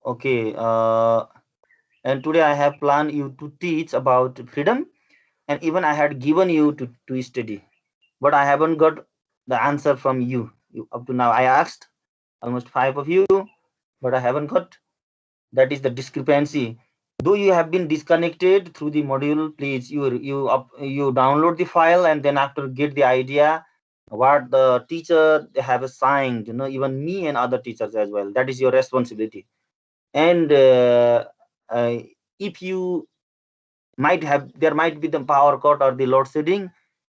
Okay. And today I have planned you to teach about freedom, and even I had given you to study, but I haven't got the answer from you. Up to now, I asked almost five of you, but I haven't got. That is the discrepancy. Though you have been disconnected through the module, please you download the file and then after get the idea what the teacher they have assigned. Even me and other teachers as well. That is your responsibility. And uh, if you might have there might be the power cut or the load shedding,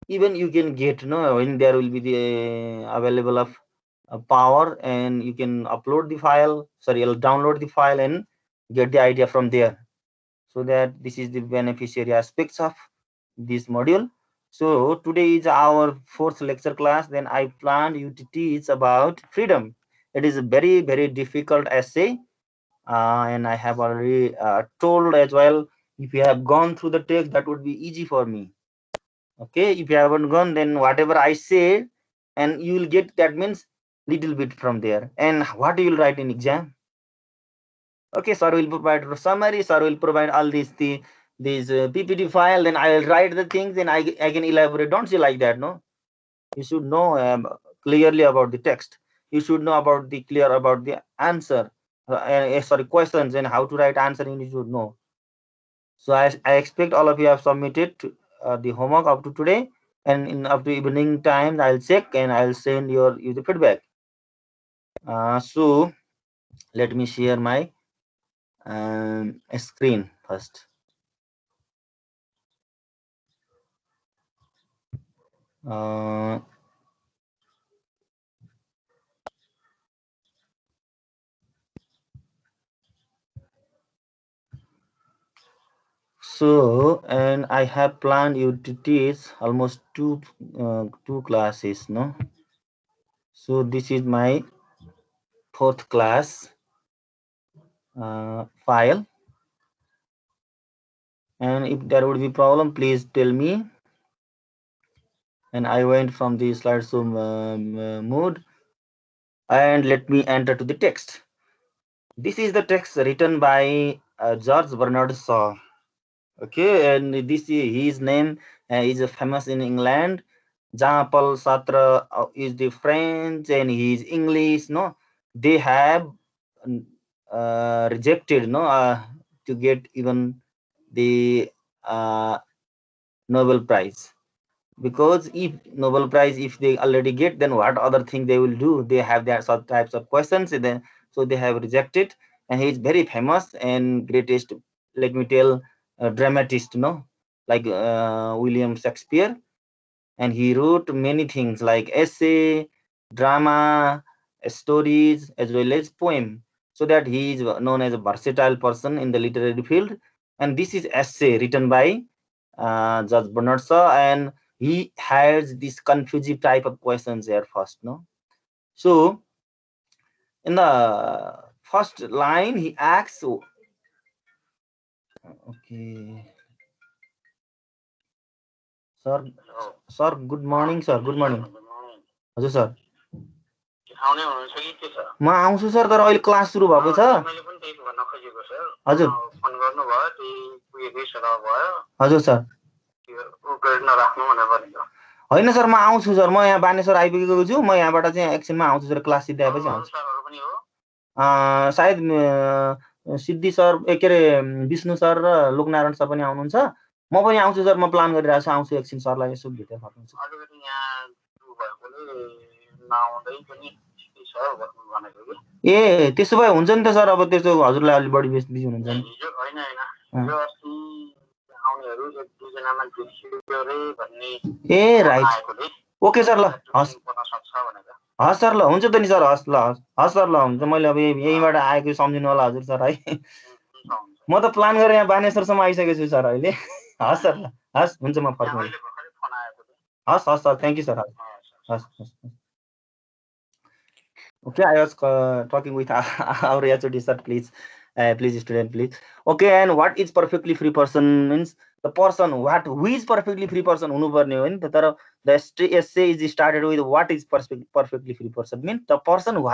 even you can get when there will be the available of power, and you can upload the file, sorry, you'll download the file and get the idea from there. So that this is the beneficiary aspects of this module. So today is our fourth lecture class. Then I planned you to teach about freedom. It is a very very difficult essay, and I have already told as well. If you have gone through the text, that would be easy for me. Okay, if you haven't gone, then whatever I say, and you will get that means little bit from there. And what you will write in exam? Okay, sir will provide a summary. Sir will provide all these PPT file. Then I will write the things. Then I can elaborate. Don't say like that. No, you should know clearly about the text. You should know about the clear about the answer. Sorry, questions and how to write answer. You should know. So I expect all of you have submitted the homework up to today, and in up to evening time I'll check and I'll send you the feedback. So let me share my screen first. Uh, and I have planned you to teach almost two classes, no? So this is my fourth class file, and if there would be problem, please tell me. And I went from the slideshow mode, and let me enter to the text. This is the text written by George Bernard Shaw. Okay, and this his name is famous in England. Jean-Paul Sartre is the French, and he is English. No, they have rejected to get even the uh, Nobel Prize, because if Nobel Prize if they already get, then what other thing they will do? They have their sort types of questions, and then so they have rejected. And he is very famous and greatest, let me tell, dramatist, like William Shakespeare. And he wrote many things like essay, drama, stories, as well as poem. So that he is known as a versatile person in the literary field. And this is essay written by Judge Bernard Shaw, and he has this confusing type of questions here first, no? So in the first line, he asks, okay, sir, sir, good morning, sir, good morning. हजुर sir, म आउँछु sir, तर अहिले class सुरु भएको छ। हजुर हजुर सर, होइन सर, म आउँछु सर, म यहाँ बानेश्वर आइपुगेको छु। म यहाँबाट चाहिँ एकछिनमा आउँछु सर, क्लास सिद्ध्याएपछि आउँछु। सायद सिद्धि सर, के अरे विष्णु सर र लोकनारायण सर पनि आउनुहुन्छ। म पनि आउँछु सर, म प्लान गरिरहेको छु, आउँछु एकछिन, सरलाई यसो भेटेर फर्किन्छु। ए त्यसो भए हुन्छ नि त सर, अब त्यसो हजुरलाई अलिक बढी बिजी हुनुहुन्छ नि। ए राइट, ओके सर, ल हस् हस् सर, ल हुन्छ त नि सर, हस् ल हस् सर, ल हुन्छ। मैले अब यहीँबाट आएको सम्झिनु होला हजुर सर है। म त प्लान गरेर यहाँ बानेश्वरसम्म आइसकेको छु सर अहिले। हस् सर, ल हस्, हुन्छ, म फर्किन्छु। हस् हस् सर, थ्याङ्क यू सर, हस् हस्। Okay, I was talking with our HOD sir, please. Please student, please. Okay, and what is perfectly free person means? The person who is perfectly free person हुनुपर्ने हो नि त। तर the essay is started with what is perfectly free person means the person who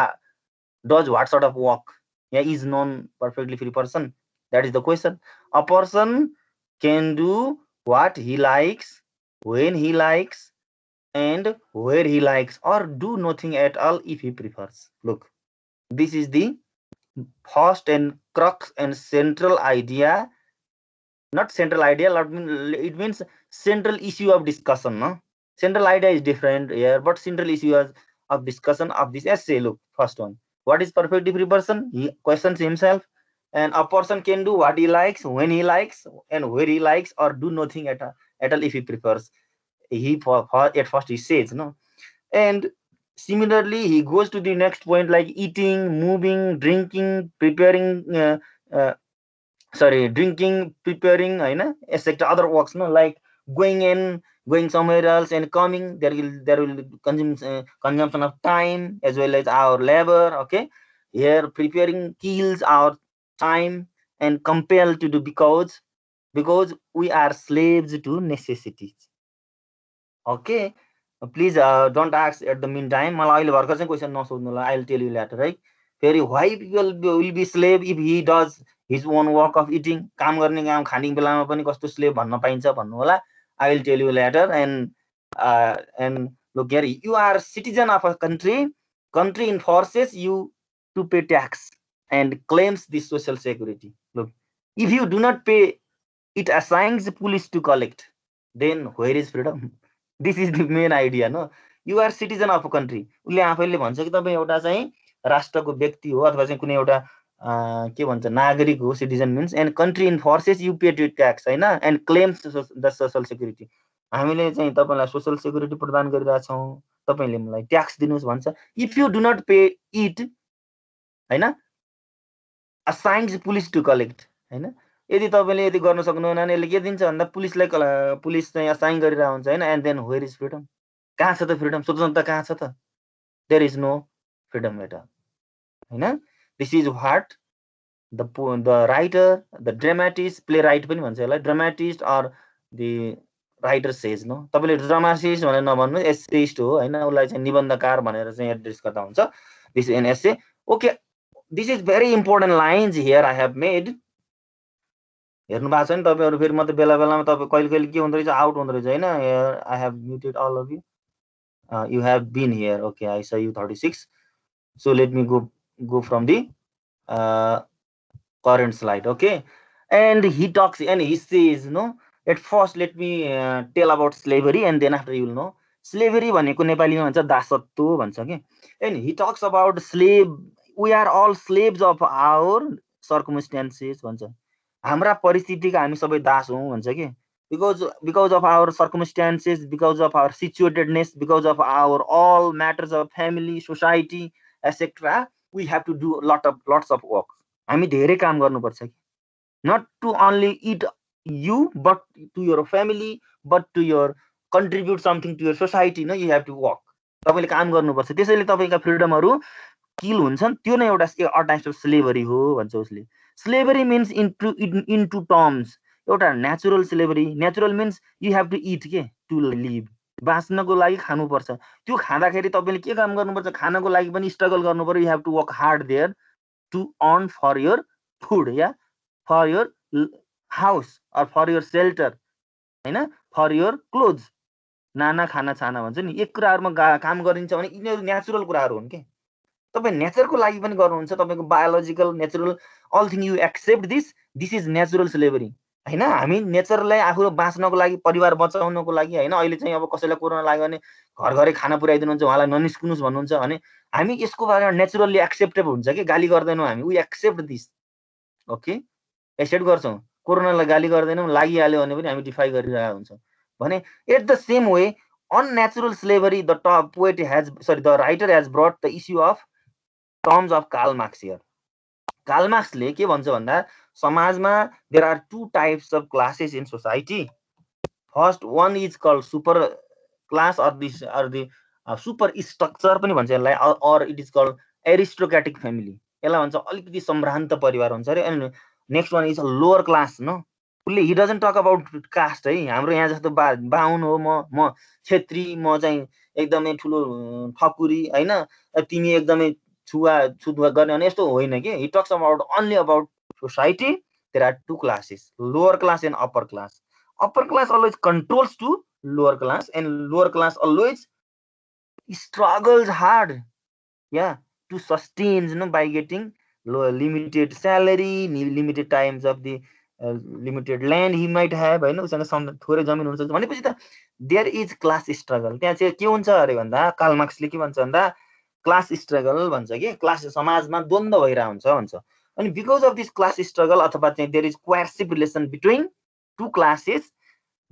does what sort of work. Yeah, is non perfectly free person? That is the question. A person can do what he likes, when he likes, and where he likes, or do nothing at all if he prefers. Look, this is the first and crux and central idea. Not central idea, it means central issue of discussion. No? Central idea is different here, but central issue of discussion of this essay. Look, first one. What is perfectly free person? He questions himself. And a person can do what he likes, when he likes, and where he likes, or do nothing at all if he prefers. He at first he says no. And similarly, he goes to the next point like eating, moving, drinking, preparing. Sorry, drinking, preparing, etc. Other works, no, like going in, going somewhere else, and coming. There will consumption of time as well as our labor. Okay, here preparing kills our time and compelled to do because we are slaves to necessities. Okay. Please don't ask at the meantime. मलाई अहिले भर्खर चाहिँ question नसोध्नुलाई, I'll tell you later, right? फेरि why people will be slave if he does his own work of eating, काम गर्ने काम खाने बेलामा पनि कस्तो slave भन्न पाइन्छ भन्नु होला. I will tell you later. And look here, you are citizen of a country enforces you to pay tax and claims the social security. Look, if you do not pay, it assigns the police to collect. Then where is freedom? This is the main idea, no? You are citizen of a country. उसले आफैले भन्छ कि तपाईँ एउटा चाहिँ राष्ट्रको व्यक्ति हो अथवा चाहिँ कुनै एउटा के भन्छ नागरिक हो. Citizen means and country enforces you pay to tax होइन and claims the social security. हामीले चाहिँ तपाईँलाई सोसल सेक्युरिटी प्रदान गरिरहेछौँ, तपाईँले मलाई ट्याक्स दिनुहोस् भन्छ. If you do not pay it होइन, असाइन्स पुलिस टु कलेक्ट होइन. यदि तपाईँले यदि गर्न सक्नुहुन्न भने यसले के दिन्छ भन्दा पुलिस चाहिँ असाइन गरिरहेको हुन्छ होइन. And then where is freedom? कहाँ छ त फ्रिडम? स्वतन्त्रता कहाँ छ त? There is no freedom at all होइन. This is what the writer, the dramatist, playwright पनि भन्छ यसलाई, dramatist or the writer says. No, तपाईँले ड्रामाटिस्ट भनेर नभन्नु, एसेइस्ट हो होइन. उसलाई चाहिँ निबन्धकार भनेर चाहिँ एड्रेस गर्दा हुन्छ. This is an essay. Okay, this is very important lines here I have made. हेर्नु भएको छ नि तपाईँहरू? फेरि म त बेला बेलामा तपाईँ कहिले कहिले के हुँदो रहेछ, आउट हुँदो रहेछ होइन. I have muted all of you. You have been here. Okay, I saw you 36. So let me go from the uh, current slide. Okay, and he talks and he says, no, at first let me tell about slavery and then after you will know. Slavery भनेको नेपालीमा भन्छ दासत्व भन्छ के. And he talks about slave. We are all slaves of our circumstances भन्छ. हाम्रा परिस्थितिका हामी सबै दास हौँ भन्छ के. Because of our circumstances, because of our situatedness, because of our all matters of family, society, etc., we have to do lots of work. हामी धेरै काम गर्नुपर्छ कि. Not to only eat you, but to your family, but to your contribute something to your society. No, you have to work. तपाईँले काम गर्नुपर्छ. त्यसैले तपाईँका फ्रिडमहरू किल हुन्छन्. त्यो नै एउटा टाइप्स अफ स्लेभरी हो भन्छ उसले. स्लेभरी मिन्स इन्टु टर्म्स एउटा natural slavery. Natural means you have to eat के टु लिभ. बाँच्नको लागि खानुपर्छ. त्यो खाँदाखेरि तपाईँले के काम गर्नुपर्छ? खानको लागि पनि स्ट्रगल गर्नु पर्यो. You have to work hard there to earn for your food या for your house or for your shelter होइन, फर यर क्लोथ. नाना खाना छाना भन्छ नि. एक कुराहरूमा काम गरिन्छ भने यिनीहरू नेचुरल कुराहरू हुन् कि. तपाईँ नेचरको लागि पनि गर्नुहुन्छ. तपाईँको biological natural all thing you accept this is natural slavery होइन. हामी नेचरलाई आफू बाँच्नको लागि, परिवार बचाउनको लागि होइन. अहिले चाहिँ अब कसैलाई कोरोना लाग्यो भने घर घरै खाना पुऱ्याइदिनुहुन्छ, उहाँलाई ननिस्कुनुहोस् भन्नुहुन्छ भने हामी यसको बारेमा नेचुरल्ली एक्सेप्टेबल हुन्छ कि. गाली गर्दैनौँ हामी. We accept this. Okay, accept गर्छौँ. कोरोनालाई गाली गर्दैनौँ. लागिहाल्यो भने पनि हामी डिफाई गरिरहेको हुन्छौँ भने. At the same way unnatural slavery, the writer has brought the issue of terms of Karl Marx here. Karl Marxले के भन्छ भन्दा समाजमा there are two types of classes in society. First one is called super class or the super structure पनि भन्छ यसलाई, or it is called aristocratic family. यसलाई भन्छ अलिकति सम्भ्रान्त परिवार हुन्छ अरे. अनि next one is lower class. No, उसले he doesn't talk about caste है. हाम्रो यहाँ जस्तो बाहुन हो, म क्षेत्री, म चाहिँ एकदमै ठुलो ठकुरी होइन, तिमी एकदमै छुवा गर्ने भने यस्तो होइन कि he talks about only about society. There are two classes, lower class and upper class. Upper class always controls to lower class, and lower class always struggles hard, yeah, to sustain, by getting low, limited salary, limited times of the limited land he might have, होइन, उसँग थोरै जमिन हुन्छ भनेपछि त there is class struggle. त्यहाँ चाहिँ के हुन्छ अरे भन्दा कार्ल मार्क्सले के भन्छ भन्दा क्लास स्ट्रगल भन्छ कि क्लास समाजमा द्वन्द्व भइरहेको हुन्छ भन्छ। अनि because of this class struggle अथवा चाहिँ there is coercive relation between two classes,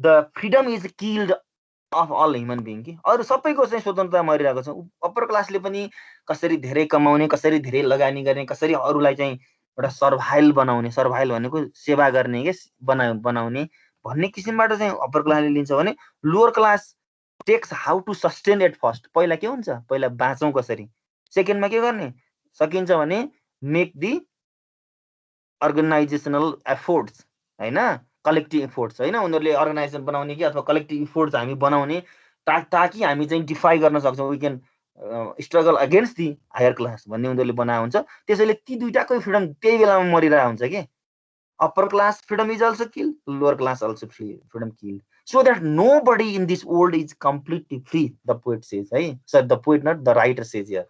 the freedom is killed of all human being कि अरू सबैको चाहिँ स्वतन्त्रता मरिरहेको छ। अप्पर क्लासले पनि कसरी धेरै कमाउने, कसरी धेरै लगानी गर्ने, कसरी अरूलाई चाहिँ एउटा सर्भाइल बनाउने, सर्भाइल भनेको सेवा गर्ने के बनाउने भन्ने किसिमबाट चाहिँ अप्पर क्लासले लिन्छ भने lower class takes how to sustain at first. पहिला के हुन्छ, पहिला बाँचौँ कसरी, सेकेन्डमा के गर्ने सकिन्छ भने मेक दि अर्गनाइजेसनल एफोर्ट्स, होइन, कलेक्टिभ इफोर्ट्स, होइन, उनीहरूले अर्गनाइजेसन बनाउने कि अथवा कलेक्टिभ इफोर्ट्स हामी बनाउने ताकि हामी चाहिँ डिफाई गर्न सक्छौँ, we can struggle against the higher class भन्ने उनीहरूले बनाएको हुन्छ। त्यसैले ती दुइटाकै फ्रिडम त्यही बेलामा मरिरहेको हुन्छ कि upper class freedom is also kill, lower class also freedom kill, so that nobody in this world is completely free, the poet says है, sir the poet not the writer says here.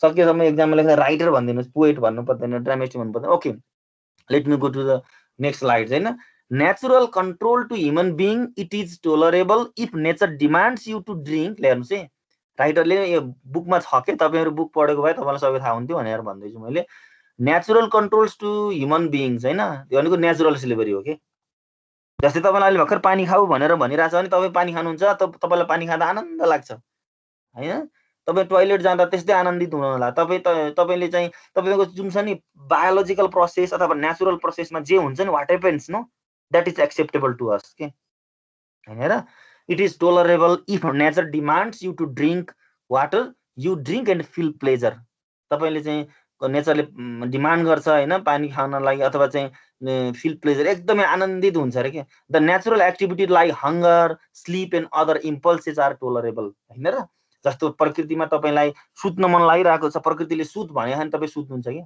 सकेसम्म एक्जाममा लेख्दा writer भनिदिनुहोस्, poet भन्नु पर्दैन, dramatist भन्नु पर्दैन। Okay, let me go to the next slide. होइन, natural control to human being it is tolerable if nature demands you to drink. हेर्नुहोस् है, राइटरले यो बुकमा छ के, तपाईँहरू बुक पढेको भए तपाईँलाई सबै थाहा हुन्थ्यो भनेर भन्दैछु मैले। Natural controls to human beings, होइन, त्यो भनेको नेचुरल स्लेभरी हो कि। जस्तै तपाईँलाई अहिले भर्खर पानी खाऊ भनेर भनिरहेछ भने तपाईँ पानी खानुहुन्छ, तपाईँलाई पानी खाँदा आनन्द लाग्छ, होइन, तपाईँ टोइलेट जाँदा त्यस्तै आनन्दित हुनुहोला। तपाईँले चाहिँ तपाईँको जुन छ नि बायोलोजिकल प्रोसेस अथवा नेचुरल प्रोसेसमा जे हुन्छ नि what happens no that is acceptable to us के, होइन र। It is tolerable if nature demands you to drink water, you drink and feel pleasure. तपाईँले चाहिँ नेचरले डिमान्ड गर्छ, होइन, पानी खानलाई अथवा चाहिँ फिल प्लेजर, एकदमै आनन्दित हुन्छ अरे के। The natural activity like hunger, sleep and other impulses are tolerable, होइन र। जस्तो प्रकृतिमा तपाईँलाई सुत्न मन लागिरहेको छ, प्रकृतिले सुत भने भने तपाईँ सुत्नुहुन्छ कि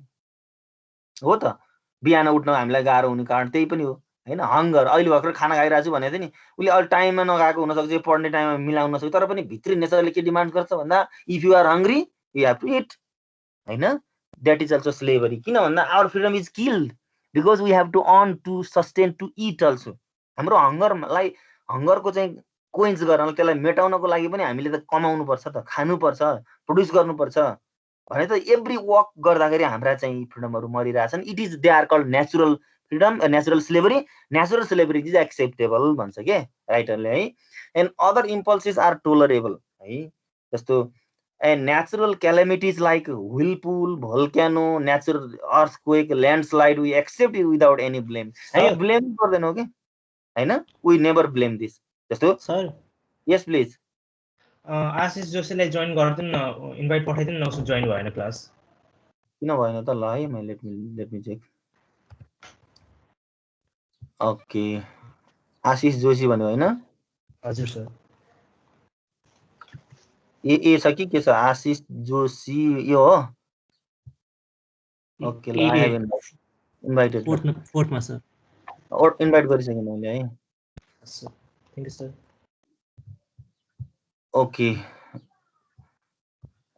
हो त, बिहान उठ्न हामीलाई गाह्रो हुने कारण त्यही पनि हो, होइन। हङ्गर, अहिले भर्खर खाना खाइरहेको छु भनेको थिएँ नि, उसले अहिले टाइममा नगएको हुनसक्छ, पढ्ने टाइममा मिलाउन सक्छ, तर पनि भित्री नेचरले के डिमान्ड गर्छ भन्दा if you are hungry you have to eat, होइन। द्याट इज अल्सो स्लेभरी, किन भन्दा our freedom is killed because we have to earn to sustain to eat also. हाम्रो हङ्गरलाई, हङ्गरको चाहिँ कोइन्स गर्न, त्यसलाई मेटाउनको लागि पनि हामीले त कमाउनु पर्छ, त खानुपर्छ, प्रड्युस गर्नुपर्छ भने त एभ्री वर्क गर्दाखेरि हाम्रा चाहिँ फ्रिडमहरू मरिरहेछन्। It is they are called natural freedom, natural slavery. Natural slavery is acceptable भन्छ के राइटरले, है। And other impulses are tolerable, है। जस्तो and natural calamities like whirlpool, volcano, natural earthquake, landslide, we accept it without any blame. हामी blame गर्दैनौँ के, होइन, we never blame this. जस्तो सर, yes please, आशिष जोशीलाई जोइन गर्दिनु न, इन्भाइट पठाइदिनु न, उसो जोइन भएन क्लास। किन भएन त, ल है, म लेट मी चेक। ओके, आशिष जोशी भन्नु होइन? हजुर सर। ए छ कि के छ, आशिष जोशी यो हो? ओके, ल आई हेभ इन्भाइटेड, फोर्थमा सर, इन्भाइट गरिसकेँ मैले, है। Thank you sir. Okay,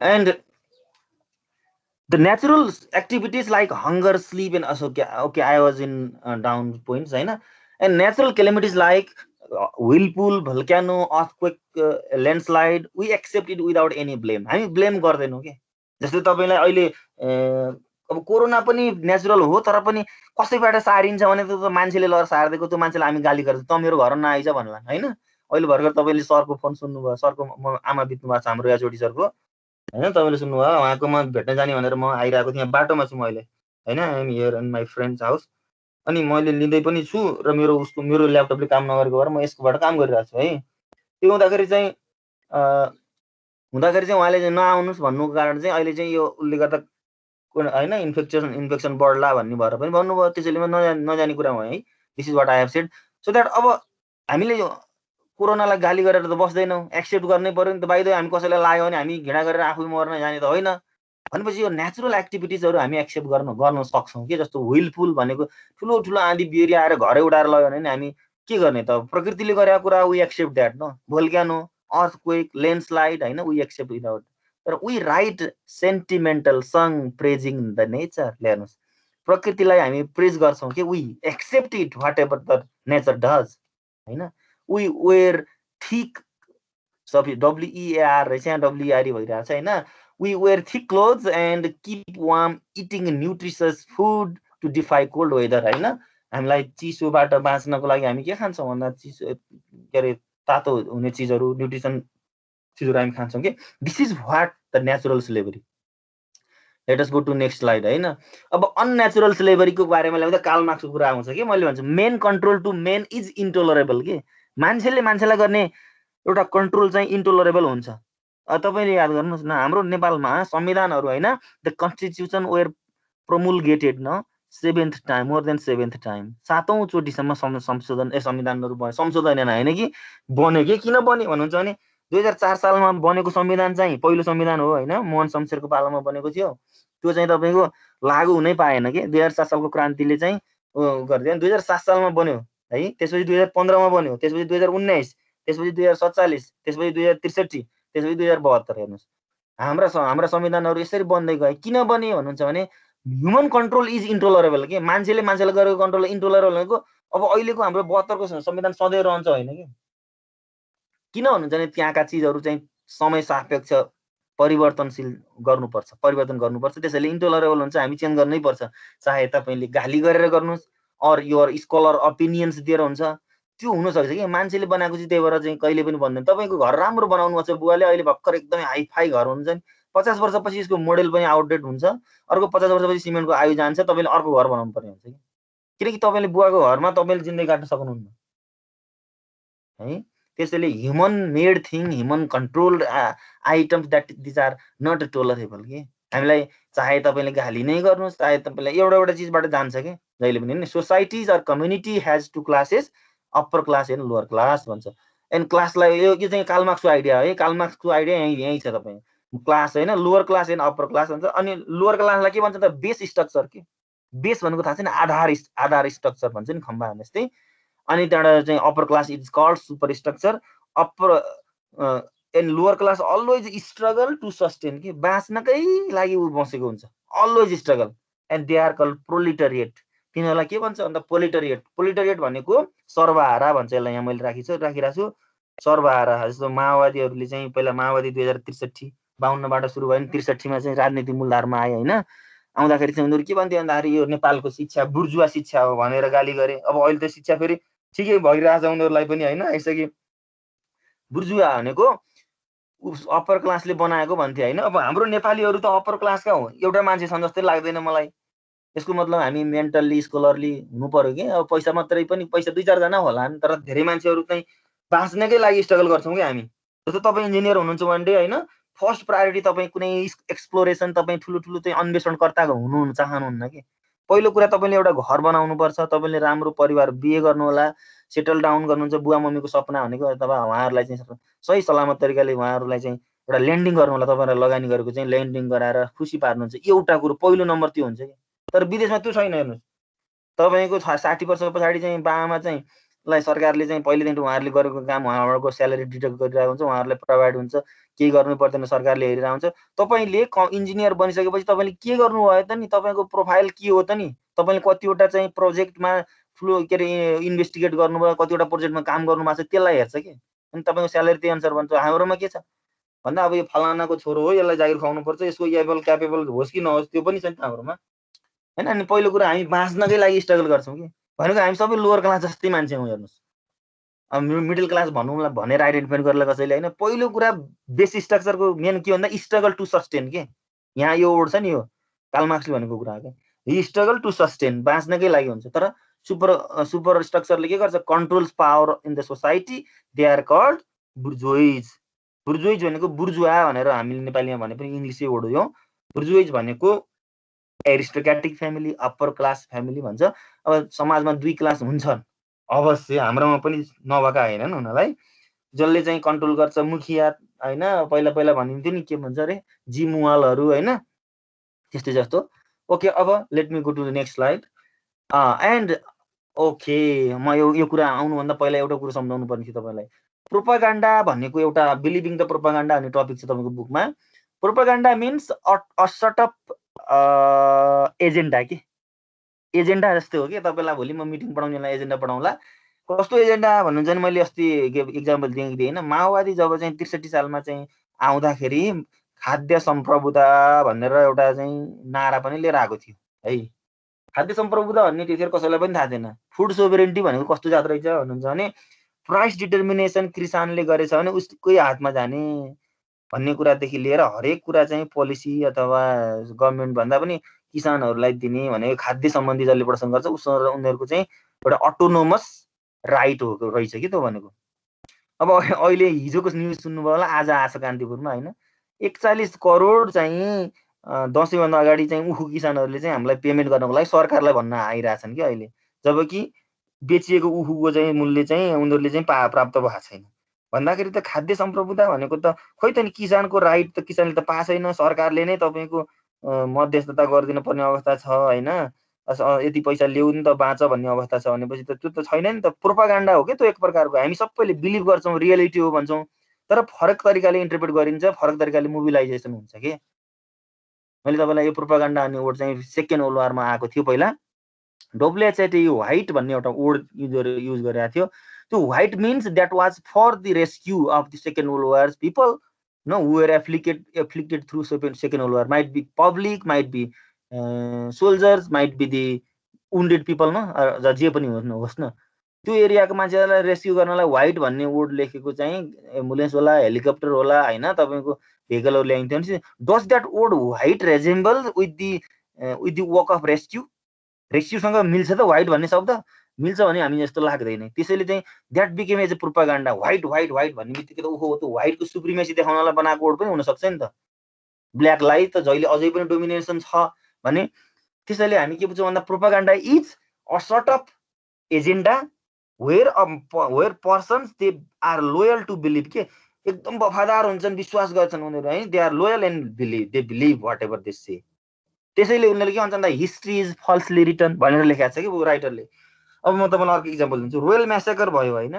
and the natural activities like hunger, sleep and okay, I was in down points, होइन। and natural calamities like whirlpool, volcano, earthquake, landslide, we accept it without any blame. हामी blame गर्दैनौँ के। जस्तै तपाईँलाई अहिले अब corona पनि natural हो, तर पनि कसैबाट सारिन्छ भने त मान्छेले लगेर सारिदिएको, त्यो मान्छेलाई हामी गाली गर्छ, त मेरो घर नआइज भन्ला, होइन। अहिले भर्खर तपाईँले सरको फोन सुन्नुभयो, सरको आमा बित्नु भएको छ, हाम्रो याचोटी सरको, होइन, तपाईँले सुन्नुभयो, उहाँकोमा भेट्न जाने भनेर म आइरहेको थिएँ, बाटोमा छु मैले, होइन। I am here in my friends house, अनि मैले लिँदै पनि छु र मेरो ल्यापटपले काम नगरेको भएर म यसकोबाट काम गरिरहेको छु, है। त्यो हुँदाखेरि चाहिँ उहाँले चाहिँ नआउनुहोस् भन्नुको कारण चाहिँ अहिले चाहिँ यो उसले गर्दा, होइन, इन्फेक्सन बढ्ला भन्ने भएर पनि भन्नुभयो, त्यसैले म नजाने कुरा हो, है। This is what I have said, so that अब हामीले यो कोरोनालाई गाली गरेर त बस्दैनौँ, एक्सेप्ट गर्नै पर्यो नि त। बाइद हामी कसैलाई लाग्यो भने हामी घृणा गरेर आफू मर्न जाने त होइन, भनेपछि यो नेचुरल एक्टिभिटिजहरू हामी एक्सेप्ट गर्न सक्छौँ के, जस्तो विलफुल भनेको ठुलो ठुलो आँधी बिहारी आएर घरै उडाएर लग्यो भने हामी के गर्ने त, प्रकृतिले गरेको कुरा वी एक्सेप्ट द्याट न, भोल्क्यानो, अर्थक्वेक, ल्यान्डस्लाइड होइन, वी एक्सेप्ट विदाउट, तर we write sentimental song praising the nature. ल्यार्नुहोस्, प्रकृतिलाई हामी प्रेज गर्छौँ कि we accept it whatever the nature does होइन। वी वेयर थिक, सब डब्लुइएआर रहेछ यहाँ, डब्लुइआरई भइरहेको छ होइन। We wear thick clothes and keep warm, eating nutritious food to defy cold weather होइन। हामीलाई चिसोबाट बाँच्नको लागि हामी के खान्छौँ भन्दा चिसो के अरे तातो हुने चिजहरू, न्युट्रिसन चिजहरू हामी खान्छौँ कि। This is what the natural slavery. Let us go to next slide होइन। अब अननेचुरल स्लेभरीको बारेमा ल्याउँदा कार्ल मार्क्सको कुरा आउँछ कि, मैले भन्छु man control to man is intolerable के, मान्छेले मान्छेलाई गर्ने एउटा कन्ट्रोल चाहिँ इन्टोलरेबल हुन्छ। तपाईँले याद गर्नुहोस् न, हाम्रो नेपालमा संविधानहरू होइन, द कन्स्टिट्युसन वेयर प्रोमुलगेटेड न 7th time, more than 7th time, 7औं चोटिसम्म संशोधन संविधानहरू बन्यो, संशोधन होइन कि बन्यो कि। किन बन्यो भन्नुहुन्छ भने 2004 सालमा बनेको संविधान चाहिँ पहिलो संविधान हो होइन, मोहन शमशेरको पालामा बनेको थियो। त्यो चाहिँ तपाईँको लागू हुनै पाएन कि, 2007 सालको क्रान्तिले चाहिँ गरिदियो। 2007 सालमा बन्यो है, त्यसपछि 2015मा बन्यो, त्यसपछि 2019, त्यसपछि 2047, त्यसपछि 2063, त्यसपछि 2072। हेर्नुहोस्, हाम्रा संविधानहरू यसरी बन्दै गए। किन बने भन्नुहुन्छ भने ह्युमन कन्ट्रोल इज इन्टोलरेबल के, मान्छेले मान्छेलाई गरेको कन्ट्रोल इन्टोलरेबल भनेको अब अहिलेको हाम्रो 72को संविधान सधैँ रहन्छ होइन कि। किन भन्नुहुन्छ भने त्यहाँका चिजहरू चाहिँ समय सापेक्ष परिवर्तनशील गर्नुपर्छ, परिवर्तन गर्नुपर्छ, त्यसैले इन्टोलरेबल हुन्छ, हामी चेन्ज गर्नै पर्छ। चाहे तपाईँले गाली गरेर गर्नुहोस्, अर योर स्कलर ओपिनियन्स दिएर हुन्छ, त्यो हुनसक्छ कि। मान्छेले बनाएको चाहिँ त्यही भएर चाहिँ कहिले पनि बन्दैन। तपाईँको घर राम्रो बनाउनु पर्छ बुवाले, अहिले भर्खर एकदमै हाइफाई घर हुन्छ नि, 50 वर्षपछि यसको मोडेल पनि आउटडेट हुन्छ, अर्को 50 वर्षपछि सिमेन्टको आयु जान्छ, तपाईँले अर्को घर बनाउनु पर्ने हुन्छ कि। किनकि तपाईँले बुवाको घरमा तपाईँले जिन्दगी काट्न सक्नुहुन्न है। त्यसैले human made thing, human controlled items that these are not tolerable के। हामीलाई चाहे तपाईँले गाली नै गर्नुहोस्, चाहे तपाईँलाई एउटा एउटा चिजबाट जान्छ कि जहिले पनि। Societies or community has two classes, upper class and lower class भन्छ। एन्ड क्लासलाई यो चाहिँ कार्ल मार्क्सको आइडिया है, कार्ल मार्क्सको आइडिया यहीँ छ तपाईँ, क्लास होइन, lower class and upper class भन्छ। अनि लोवर क्लासलाई के भन्छ त, बेस स्ट्रक्चर के, बेस भनेको थाहा छैन, आधार स्ट्रक्चर भन्छ नि, खम्बा जस्तै। अनि त्यहाँबाट चाहिँ upper class is called superstructure, upper and lower class always struggle to sustain कि, बाँच्नकै लागि ऊ बसेको हुन्छ, always struggle. And they are called proletariat, तिनीहरूलाई के भन्छ भन्दा पोलिटरिएट। पोलिटरिएट भनेको सर्वहारा भन्छ यसलाई, यहाँ मैले राखिरहेको छु सर्वहारा। जस्तो माओवादीहरूले चाहिँ पहिला माओवादी 2063-52बाट सुरु भयो, 63मा चाहिँ राजनीतिक मूलधारमा आयो होइन। आउँदाखेरि चाहिँ उनीहरू के भन्थ्यो भन्दाखेरि यो नेपालको शिक्षा बुर्जुवा शिक्षा हो भनेर गाली गरे। अब अहिले त शिक्षा फेरि ठिकै भइरहेछ उनीहरूलाई पनि होइन, यसअघि बुर्जुवा भनेको अप्पर क्लासले बनाएको भन्थे होइन। अब हाम्रो नेपालीहरू त अप्पर क्लासका हो, एउटा मान्छे छन् जस्तै लाग्दैन मलाई। यसको मतलब हामी मेन्टल्ली स्कलरली हुनु पर्यो कि। अब पैसा मात्रै पनि, पैसा 2-4 जना होला, तर धेरै मान्छेहरू चाहिँ बाँच्नकै लागि स्ट्रगल गर्छौँ कि हामी। जस्तो तपाईँ इन्जिनियर हुनुहुन्छ वान डे होइन, फर्स्ट प्रायोरिटी तपाईँ कुनै एक्सप्लोरेसन, तपाईँ ठुलो ठुलो चाहिँ अन्वेषणकर्ताको हुनु चाहनुहुन्न कि। पहिलो कुरा तपाईँले एउटा घर बनाउनुपर्छ, तपाईँले राम्रो परिवार बिहे गर्नु होला, सेटल डाउन गर्नुहुन्छ। बुवा मम्मीको सपना भनेको तपाईँ उहाँहरूलाई चाहिँ सही सलामत तरिकाले उहाँहरूलाई चाहिँ एउटा ल्यान्डिङ गर्नु होला, तपाईँलाई लगानी गरेको चाहिँ ल्यान्डिङ गराएर खुसी पार्नुहुन्छ, एउटा कुरो पहिलो नम्बर त्यो हुन्छ कि। तर विदेशमा त्यो छैन। हेर्नुहोस्, तपाईँको 60 वर्षको पछाडि चाहिँ बाआमा चाहिँ लाई सरकारले चाहिँ पहिलेदेखि उहाँहरूले गरेको काम उहाँहरूको स्यालेरी डिडक्ट गरिरहेको हुन्छ, उहाँहरूलाई प्रोभाइड हुन्छ, केही गर्नु पर्दैन, सरकारले हेरिरहेको हुन्छ। तपाईँले इन्जिनियर बनिसकेपछि तपाईँले के गर्नुभयो त नि, तपाईँको प्रोफाइल के हो त नि, तपाईँले कतिवटा चाहिँ प्रोजेक्टमा ठुलो के अरे इन्भेस्टिगेट गर्नुभयो, कतिवटा प्रोजेक्टमा काम गर्नुभएको छ, त्यसलाई हेर्छ कि। अनि तपाईँको स्यालेरी त्यही अनुसार भन्छ। हाम्रोमा के छ भन्दा अब यो फलानाको छोरो हो, यसलाई जागिर खुवाउनुपर्छ, यसको एबल क्यापेबल होस् कि नहोस् त्यो पनि छ नि त हाम्रोमा होइन। अनि पहिलो कुरा हामी बाँच्नकै लागि स्ट्रगल गर्छौँ कि, भनेको हामी सबै लोवर क्लास जस्तै मान्छे हौँ। हेर्नुहोस्, अब मिडल क्लास भनौँला भनेर आइडेन्टिफाई गर्ला कसैले होइन। पहिलो कुरा बेस स्ट्रक्चरको मेन के भन्दा स्ट्रगल टु सस्टेन के, यहाँ यो वर्ड छ नि, यो कार्ल मार्क्सले भनेको कुरा हो क्या, स्ट्रगल टु सस्टेन, बाँच्नकै लागि हुन्छ। तर सुपर स्ट्रक्चरले के गर्छ, controls power in the society, they are called bourgeois. Bourgeois भनेको बुर्जुवा भनेर हामीले नेपालीमा भने पनि इङ्ग्लिसै वर्ड हो यो। बुर्जोइज भनेको aristocratic family, upper class family भन्छ। अब समाजमा दुई क्लास हुन्छन् अवश्य, हाम्रोमा पनि नभएका होइनन् उनीहरूलाई, जसले चाहिँ कन्ट्रोल गर्छ मुखिया होइन। पहिला पहिला भनिन्थ्यो नि के भन्छ अरे, जिमुवालहरू होइन, त्यस्तै जस्तो। ओके, अब let me go to the next slide. And okay, म यो कुरा आउनुभन्दा पहिला एउटा कुरो सम्झाउनु पर्ने थियो तपाईँलाई। प्रोपागान्डा भनेको एउटा बिलिभिङ द प्रोपागान्डा भन्ने टपिक छ तपाईँको बुकमा। Propaganda means a sort of agenda के एजेन्डा जस्तै हो कि तपाईँलाई भोलि म मिटिङ पढाउनेलाई एजेन्डा पढाउँला। कस्तो एजेन्डा भन्नुहुन्छ भने मैले अस्ति इक्जाम्पल दिएँ होइन, माओवादी जब चाहिँ 63 सालमा चाहिँ आउँदाखेरि खाद्य सम्प्रभुता भनेर एउटा चाहिँ नारा पनि लिएर आएको थियो है। खाद्य सम्प्रभुता भन्ने त्यतिखेर कसैलाई पनि थाहा थिएन। फुड सोभरेन्टी भनेको कस्तो जात रहेछ भन्नुहुन्छ भने प्राइस डिटर्मिनेसन किसानले गरेछ भने उसकै हातमा जाने भन्ने कुरादेखि लिएर हरेक कुरा चाहिँ पोलिसी अथवा गभर्मेन्ट भन्दा पनि किसानहरूलाई दिने भनेको खाद्य सम्बन्धी जसले प्रदर्शन गर्छ उनीहरूको चाहिँ एउटा अटोनोमस राइट हो रहेछ कि त्यो भनेको। अब अहिले हिजोको न्युज सुन्नुभयो होला, आज आछ कान्तिपुरमा होइन, 41 करोड चाहिँ दसैँभन्दा अगाडि चाहिँ उखु किसानहरूले चाहिँ हामीलाई पेमेन्ट गर्नको लागि सरकारलाई भन्न आइरहेछन् कि अहिले, जबकि बेचिएको उखुको चाहिँ मूल्य चाहिँ उनीहरूले चाहिँ प्राप्त भएको छैन। भन्दाखेरि त खाद्य सम्प्रभुता भनेको त खोइ त नि किसानको राइट त किसानले त पाएको छैन, सरकारले नै तपाईँको मध्यस्थता गरिदिनु पर्ने अवस्था छ होइन। यति पैसा ल्याउ नि त बाँच भन्ने अवस्था छ भनेपछि त त्यो त छैन नि त। प्रोपागान्डा हो क्या त्यो एक प्रकारको। हामी सबैले बिलिभ गर्छौँ रियालिटी हो भन्छौँ, तर फरक तरिकाले इन्टरप्रेट गरिन्छ, फरक तरिकाले मोबिलाइजेसन हुन्छ कि। मैले तपाईँलाई यो प्रोपागान्डा भन्ने वर्ड चाहिँ सेकेन्ड वर्ल्ड वारमा आएको थियो पहिला। डब्लुएचआईटी व्हाइट भन्ने एउटा वर्ड युज गरेको थियो। त्यो white means that was for the rescue of the second world war people no who were afflicted through second world war, might be public, might be soldiers, might be the wounded people न, जे पनि होस् न, त्यो एरियाको मान्छेलाई rescue गर्नलाई white भन्ने वर्ड लेखेको चाहिँ एम्बुलेन्स होला, हेलिकप्टर होला होइन, तपाईँको भेहिकलहरू ल्याइन्थ्यो भने does that word white resemble with the work of rescue? रेस्क्यूसँग मिल्छ त व्हाइट भन्ने शब्द? मिल्छ भने हामी जस्तो लाग्दैन। त्यसैले चाहिँ that became as a propaganda. White white white भन्ने बित्तिकै त ओहो त्यो व्हाइटको सुप्रिमेसी देखाउनलाई बनाएको वर्ड पनि हुनसक्छ नि त। ब्ल्याकलाई त जहिले अझै पनि डोमिनेसन छ भने। त्यसैले हामी के बुझ्छौँ भन्दा propaganda is a sort of agenda where persons they are loyal to believe के एकदम वफादार हुन्छन्, विश्वास गर्छन् उनीहरू है, they are loyal and believe, they believe whatever they say. त्यसैले उनीहरूले के भन्छ भन्दा हिस्ट्री इज फल्सली रिटर्न भनेर लेखाएको छ कि ऊ राइटरले। अब म तपाईँलाई अर्को इक्जाम्पल दिन्छु। रोयल म्यासेकर भयो होइन,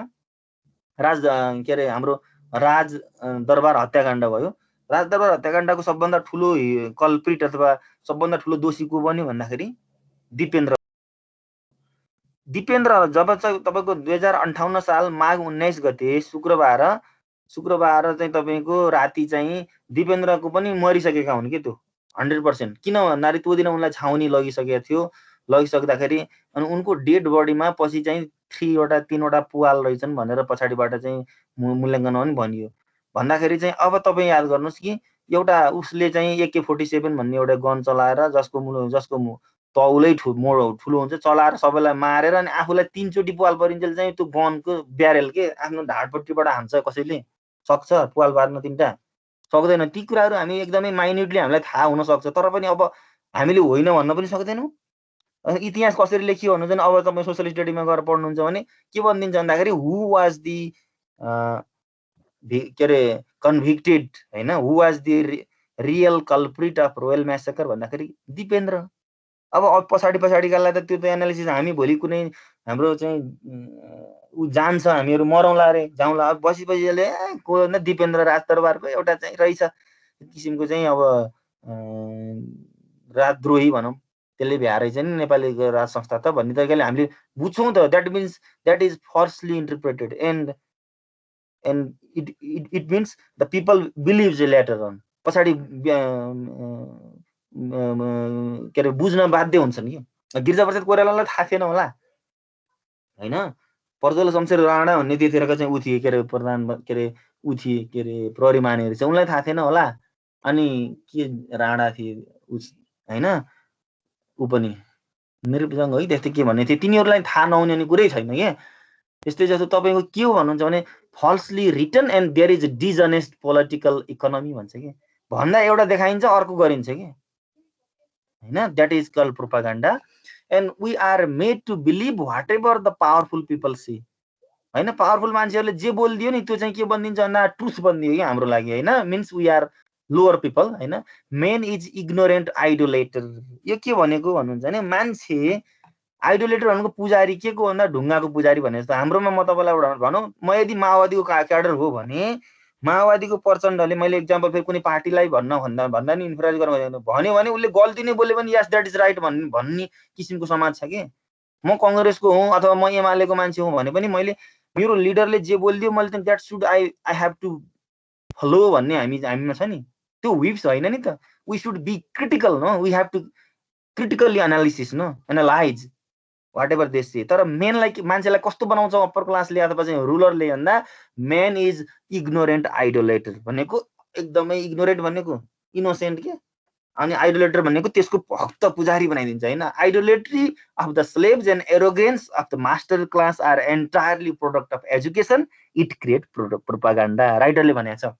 के अरे हाम्रो राज दरबार हत्याकाण्ड भयो। राज दरबार हत्याकाण्डको सबभन्दा ठुलो कल्प्रिट अथवा सबभन्दा ठुलो दोषी को बन्यो भन्दाखेरि दिपेन्द्र। जब चाहिँ तपाईँको 2058 साल माघ 19 गते शुक्रबार चाहिँ तपाईँको राति चाहिँ दिपेन्द्रको पनि मरिसकेका हुन् कि त्यो 100%। किन भन्दाखेरि त्यो दिन उनलाई छाउनी लगिसकेको थियो। लगिसक्दाखेरि अनि उनको डेड बडीमा पछि चाहिँ 3वटा पुवाल रहेछन् भनेर पछाडिबाट चाहिँ मूल्याङ्कन पनि भनियो। भन्दाखेरि चाहिँ अब तपाईँ याद गर्नुहोस् कि एउटा उसले चाहिँ AK-47 भन्ने एउटा गन चलाएर जसको तौलै ठुलो हुन्छ, चलाएर सबैलाई मारेर अनि आफूलाई 3चोटि पुवाल परिन्जेल चाहिँ त्यो गनको ब्यारेल के आफ्नो ढाडपट्टिबाट हान्छ कसैले? सक्छ पुवाल पार्न 3टा? सक्दैन। ती कुराहरू हामी एकदमै माइन्युटली हामीलाई थाहा हुनसक्छ, तर पनि अब हामीले होइन भन्न पनि सक्दैनौँ। इतिहास कसरी लेखियो भन्नुहुन्छ भने अब तपाईँ सोसल स्टडीमा गएर पढ्नुहुन्छ भने के भनिदिन्छ भन्दाखेरि हु वाज दि के अरे कन्भिक्टेड होइन, who was the real culprit of royal massacre भन्दाखेरि दिपेन्द्र। अब पछाडिकालाई त त्यो त एनालिसिस हामी भोलि कुनै हाम्रो चाहिँ ऊ जान्छ, हामीहरू मरौँला अरे जाउँला। अब बसी को दिपेन्द्र राजदरबारको एउटा चाहिँ रहेछ किसिमको चाहिँ अब राजद्रोही भनौँ, त्यसले भ्या रहेछ नि नेपाली राज संस्था त भन्ने तरिकाले हामीले बुझ्छौँ त। That means that is firstly interpreted and it means the people believes later on. पछाडि के अरे बुझ्न बाध्य हुन्छन् कि। गिरिजाप्रसाद कोइरालालाई थाहा थिएन होला होइन, प्रज्वल शमशेर राणा भन्ने त्यतिखेरको चाहिँ ऊ थिए के अरे प्रधान के अरे ऊ थिए के अरे प्रहरी महानिरीक्षक, उनलाई थाहा थिएन होला। अनि के राणा थिए होइन, ऊ पनि निर्विजङ्ग है त्यस्तै के भन्ने थिए, तिनीहरूलाई थाहा नहुने कुरै छैन क्या। त्यस्तै जस्तो तपाईँको के हो भन्नुहुन्छ भने falsely written and there is dishonest political economy भन्छ कि। भन्दा एउटा देखाइन्छ अर्को गरिन्छ कि होइन। That is call propaganda and we are made to believe whatever the powerful people see होइन। पावरफुल मान्छेहरूले जे बोलिदियो नि त्यो चाहिँ के बनिदिन्छ भन्दा ट्रुथ बनिदियो कि हाम्रो लागि होइन। Means we are lower people हैन मेन इज इग्नोरेन्ट आइडोलेटर यो के भनेको भन्नुहुन्छ भने मान्छे आइडोलेटर भनेको पुजारी के को भन्दा ढुङ्गाको पुजारी भने जस्तो हाम्रोमा म तपाईँलाई एउटा भनौँ म यदि माओवादीको क्याडर हो भने माओवादीको प्रचण्डले मैले एक्जाम्पल फेरि कुनै पार्टीलाई भन्दा नि इन्फ्लुएन्स गर्नु भन्यो भने उसले गल्ती नै बोल्यो भने यस द्याट इज राइट भन्ने किसिमको समाज छ कि म कङ्ग्रेसको हुँ अथवा म एमालेको मान्छे हुँ भने पनि मैले मेरो लिडरले जे बोलिदियो मैले that should I have to follow भन्ने हामीमा छ नि त्यो विप्स होइन नि त we should be critical no we have to critically analysis no analyze whatever देश से तर मेनलाई मान्छेलाई कस्तो बनाउँछ अप्पर क्लासले अथवा चाहिँ रुलरले भन्दा मेन इज इग्नोरेन्ट आइडोलेटर भनेको एकदमै इग्नोरेन्ट भनेको इनोसेन्ट के अनि आइडोलेटर भनेको त्यसको भक्त पुजारी बनाइदिन्छ होइन idolatry of the slaves and arrogance of the master class are entirely product of education it create propaganda राइटरले भनेको छ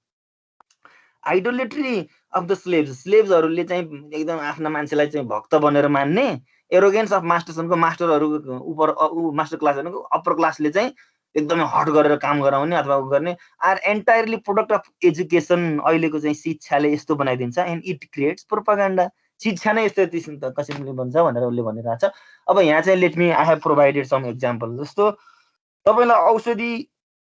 आइडोलेट्री अफ द स्लेभ्सहरूले चाहिँ एकदम आफ्ना मान्छेलाई चाहिँ भक्त बनेर मान्ने एरोगेन्स अफ मास्टर्सको मास्टरहरू उपर मास्टर क्लासहरूको अप्पर क्लासले चाहिँ एकदमै हट गरेर काम गराउने अथवा गर्ने are entirely product of education अहिलेको चाहिँ शिक्षाले यस्तो बनाइदिन्छ एन्ड इट क्रिएट्स प्रोपागान्डा शिक्षा नै यस्तो किसिमले बन्छ भनेर उसले भनिरहेको छ अब यहाँ चाहिँ let me I have provided some example जस्तो तपाईँलाई औषधि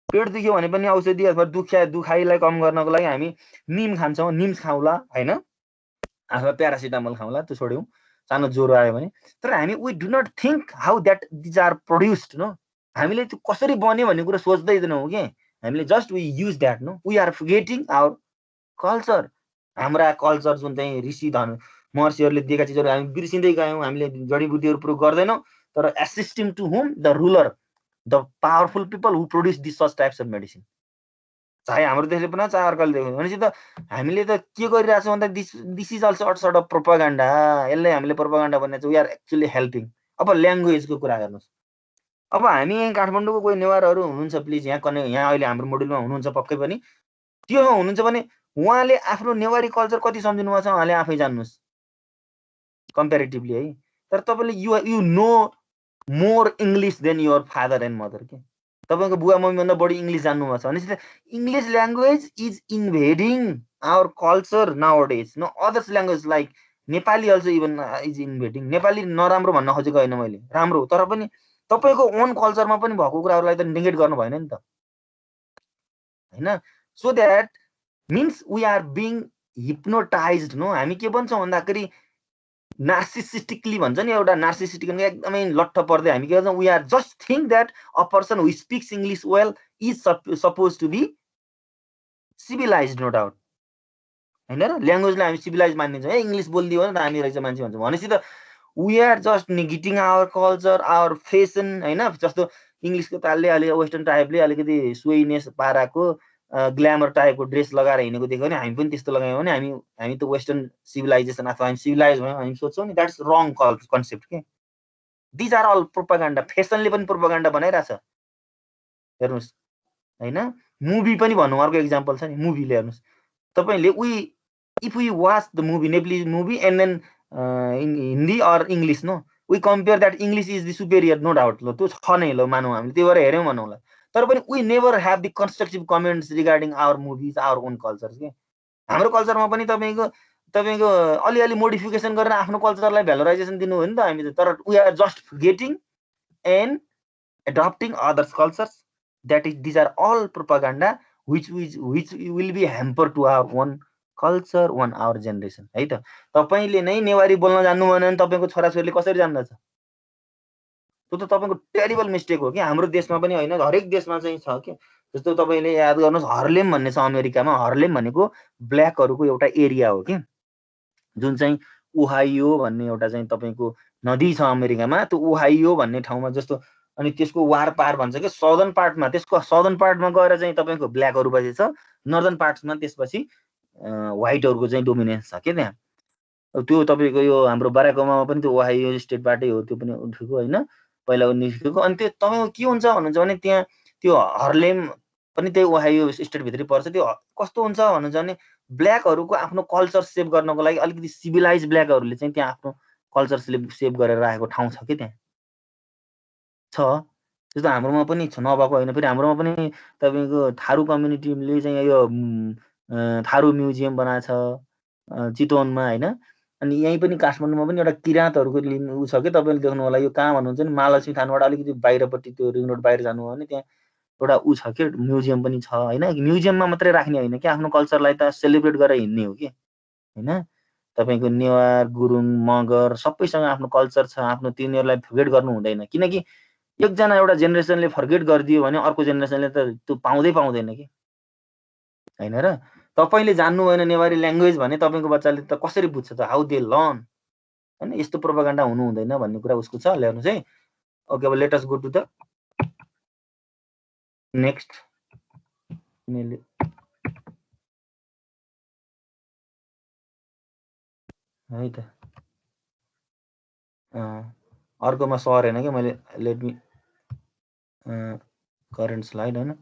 पेट दुख्यो भने पनि औषधि अथवा दुखाइलाई कम गर्नको लागि हामी निम खान्छौँ निम्स खाउँला होइन अथवा प्यारासिटामोल खाउँला त्यो छोड्यौँ सानो ज्वरो आयो भने तर हामी we do not think how that these are produced no हामीले त्यो कसरी बन्यो भन्ने कुरा सोच्दैनौँ कि हामीले just we use that no we are forgetting our culture हाम्रा कल्चर जुन चाहिँ ऋषि धन महर्षिहरूले दिएका चिजहरू हामी बिर्सिँदै गयौँ हामीले जडीबुटीहरू प्रयोग गर्दैनौँ तर assisting to whom the ruler the powerful people who produce this such types of medicine चाहे हाम्रो देशले बनाओ चाहे अर्काले देख्यो भनेपछि त हामीले त के गरिरहेछौँ भन्दा this is also a sort of propaganda यसलाई हामीले प्रोपागान्डा भन्ने चाहिँ वी आर एक्चुअली हेल्पिङ अब ल्याङ्ग्वेजको कुरा गर्नुहोस् अब हामी यहाँ काठमाडौँको कोही नेवारहरू हुनुहुन्छ प्लिज यहाँ अहिले हाम्रो मोड्युलमा हुनुहुन्छ पक्कै पनि त्योमा हुनुहुन्छ भने उहाँले आफ्नो नेवारी कल्चर कति सम्झिनु भएको छ उहाँले आफै जान्नुहोस् कम्पेरिटिभली है तर तपाईँले you know more English than your father and mother के तपाईँको बुवा मम्मीभन्दा बढी इङ्ग्लिस जान्नुभएको छ भनेपछि English language is invading our culture nowadays no others language like Nepali also even is invading Nepali नराम्रो भन्न खोजेको होइन मैले राम्रो तर पनि तपाईँको ओन कल्चरमा पनि भएको कुराहरूलाई त नेगेट गर्नु भएन नि त होइन so that means we are being hypnotize no हामी के भन्छौँ भन्दाखेरि नार्सिसिस्टिकली भन्छ नि एउटा नार्सिसिस्टिक एकदमै लट्ठ पर्दै हामी के गर्छौँ we are just think that a person who speaks English well is suppose to be civilize no doubt होइन र ल्याङ्ग्वेजलाई हामी सिभिलाइज मानिदिन्छौँ है इङ्ग्लिस बोलिदियो भने त हामी रहेछ मान्छे भन्छौँ भनेपछि त we are just negating our culture our fashion होइन जस्तो इङ्ग्लिसको तालले अलि वेस्टर्न टाइपले अलिकति सुइनेस पाराको ग्ल्यामर टाइपको ड्रेस लगाएर हिँडेको देख्यो भने हामी पनि त्यस्तो लगायौँ भने हामी त वेस्टर्न सिभिलाइजेसन अथवा हामी सिभिलाइज भयौँ हामी सोच्छौँ नि द्याट्स रङ कन्सेप्ट के दिज आर अल प्रोपागान्डा फेसनले पनि प्रोपागान्डा बनाइरहेछ हेर्नुहोस् होइन मुभी पनि भनौँ अर्को इक्जाम्पल छ नि मुभीले हेर्नुहोस् तपाईँले if we watch the movie Nepali movie and then Hindi or English no we compare that English is the superior no doubt ल त्यो छ नै ल मानौँ हामीले त्यो भएर हेऱ्यौँ भनौँला तर पनि we never have the constructive comments regarding our movies our own culture के हाम्रो कल्चरमा पनि तपाईँको अलिअलि मोडिफिकेसन गरेर आफ्नो कल्चरलाई भ्यालोराइजेसन दिनु हो नि त हामी तर we are just getting and adapting others cultures that is these are all propaganda which will be hamper to our own culture one our generation है त तपाईँले नै नेवारी बोल्न जान्नु भएन भने तपाईँको छोराछोरीले कसरी जान्दछ त्यो त तपाईँको टेरिबल मिस्टेक हो कि हाम्रो देशमा पनि होइन हरेक देशमा चाहिँ छ कि जस्तो तपाईँले याद गर्नुहोस् हर्लेम भन्ने छ अमेरिकामा हर्लेम भनेको ब्ल्याकहरूको एउटा एरिया हो कि जुन चाहिँ ओहाइयो भन्ने एउटा चाहिँ तपाईँको नदी छ अमेरिकामा त्यो ओहाइयो भन्ने ठाउँमा जस्तो अनि त्यसको वार पार भन्छ कि साउदर्न पार्टमा त्यसको साउदर्न पार्टमा गएर चाहिँ तपाईँको ब्ल्याकहरू बसेछ नर्दर्न पार्ट्समा त्यसपछि व्हाइटहरूको चाहिँ डोमिनेन्स छ क्या त्यहाँ त्यो तपाईँको यो हाम्रो बाराक ओबामा पनि त्यो ओहाइयो स्टेटबाटै हो त्यो पनि उठेको होइन पहिला निस्केको अनि त्यो तपाईँको के हुन्छ भन्नुहुन्छ भने त्यहाँ त्यो हर्लेम पनि त्यही ओहाइयो स्टेटभित्रै पर्छ त्यो कस्तो हुन्छ भन्नुहुन्छ भने ब्ल्याकहरूको आफ्नो कल्चर सेभ गर्नको लागि अलिकति सिभिलाइज ब्ल्याकहरूले चाहिँ त्यहाँ आफ्नो कल्चर सेभ गरेर राखेको ठाउँ छ कि त्यहाँ छ त्यस्तो हाम्रोमा पनि छ नभएको होइन फेरि हाम्रोमा पनि तपाईँको थारू कम्युनिटीले चाहिँ यो थारू म्युजियम बनाएको छ चितवनमा होइन। अनि यहीँ पनि काठमाडौँमा पनि एउटा किराँतहरूको ऊ छ कि तपाईँले देख्नु होला, यो कहाँ भन्नुहुन्छ नि महालक्ष्मी थानबाट अलिकति बाहिरपट्टि त्यो रिङ रोड बाहिर जानु हो भने त्यहाँ एउटा ऊ छ कि म्युजियम पनि छ होइन। म्युजियममा मात्रै राख्ने होइन कि आफ्नो कल्चरलाई त सेलिब्रेट गरेर हिँड्ने हो कि होइन। तपाईँको नेवार गुरुङ मगर सबैसँग आफ्नो कल्चर छ, आफ्नो तिनीहरूलाई फर्गेट गर्नु हुँदैन। किनकि एकजना एउटा जेनेरेसनले फर्गेट गरिदियो भने अर्को जेनेरेसनले त त्यो पाउँदैन कि होइन र। तपाईँले जान्नु भएन नेवारी ल्याङ्ग्वेज भने तपाईँको बच्चाले त कसरी बुझ्छ त, हाउ दे लर्न होइन। यस्तो प्रोपागान्डा हुनु हुँदैन भन्ने कुरा उसको छ। ल्याउनु चाहिँ ओके। अब let us go to the next है त। अर्कोमा सरेन क्या मैले, लेट मी करेन्ट स्लाइड होइन।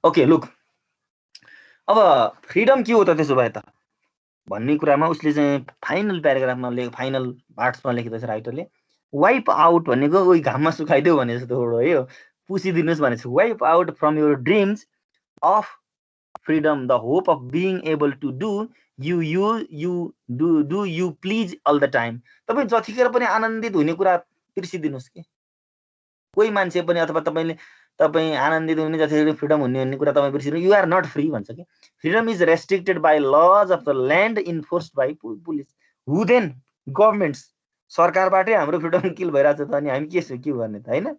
ओके लुक, अब फ्रिडम के हो त त्यसो भए त भन्ने कुरामा उसले चाहिँ फाइनल प्याराग्राफमा फाइनल पार्ट्समा लेखेको छ राइटरले। वाइप आउट भनेको उही घाममा सुकाइदेऊ भने जस्तो हो है, पुसिदिनुहोस् भनेको छ। Wipe out from your dreams of freedom the hope of being able to do you please all the time. तपाईँ जतिखेर पनि आनन्दित हुने कुरा बिर्सिदिनुहोस् कि। कोही मान्छे पनि अथवा तपाईँ आनन्दित हुने जतिखेर फ्रिडम हुने भन्ने कुरा तपाईँ बिर्सिनु, यु आर नट फ्री भन्छ कि। Freedom is restricted by laws of the land enforced by police. Who then? Governments. सरकारबाटै हाम्रो फ्रिडम किल भइरहेको छ त अनि हामी के गर्ने त होइन।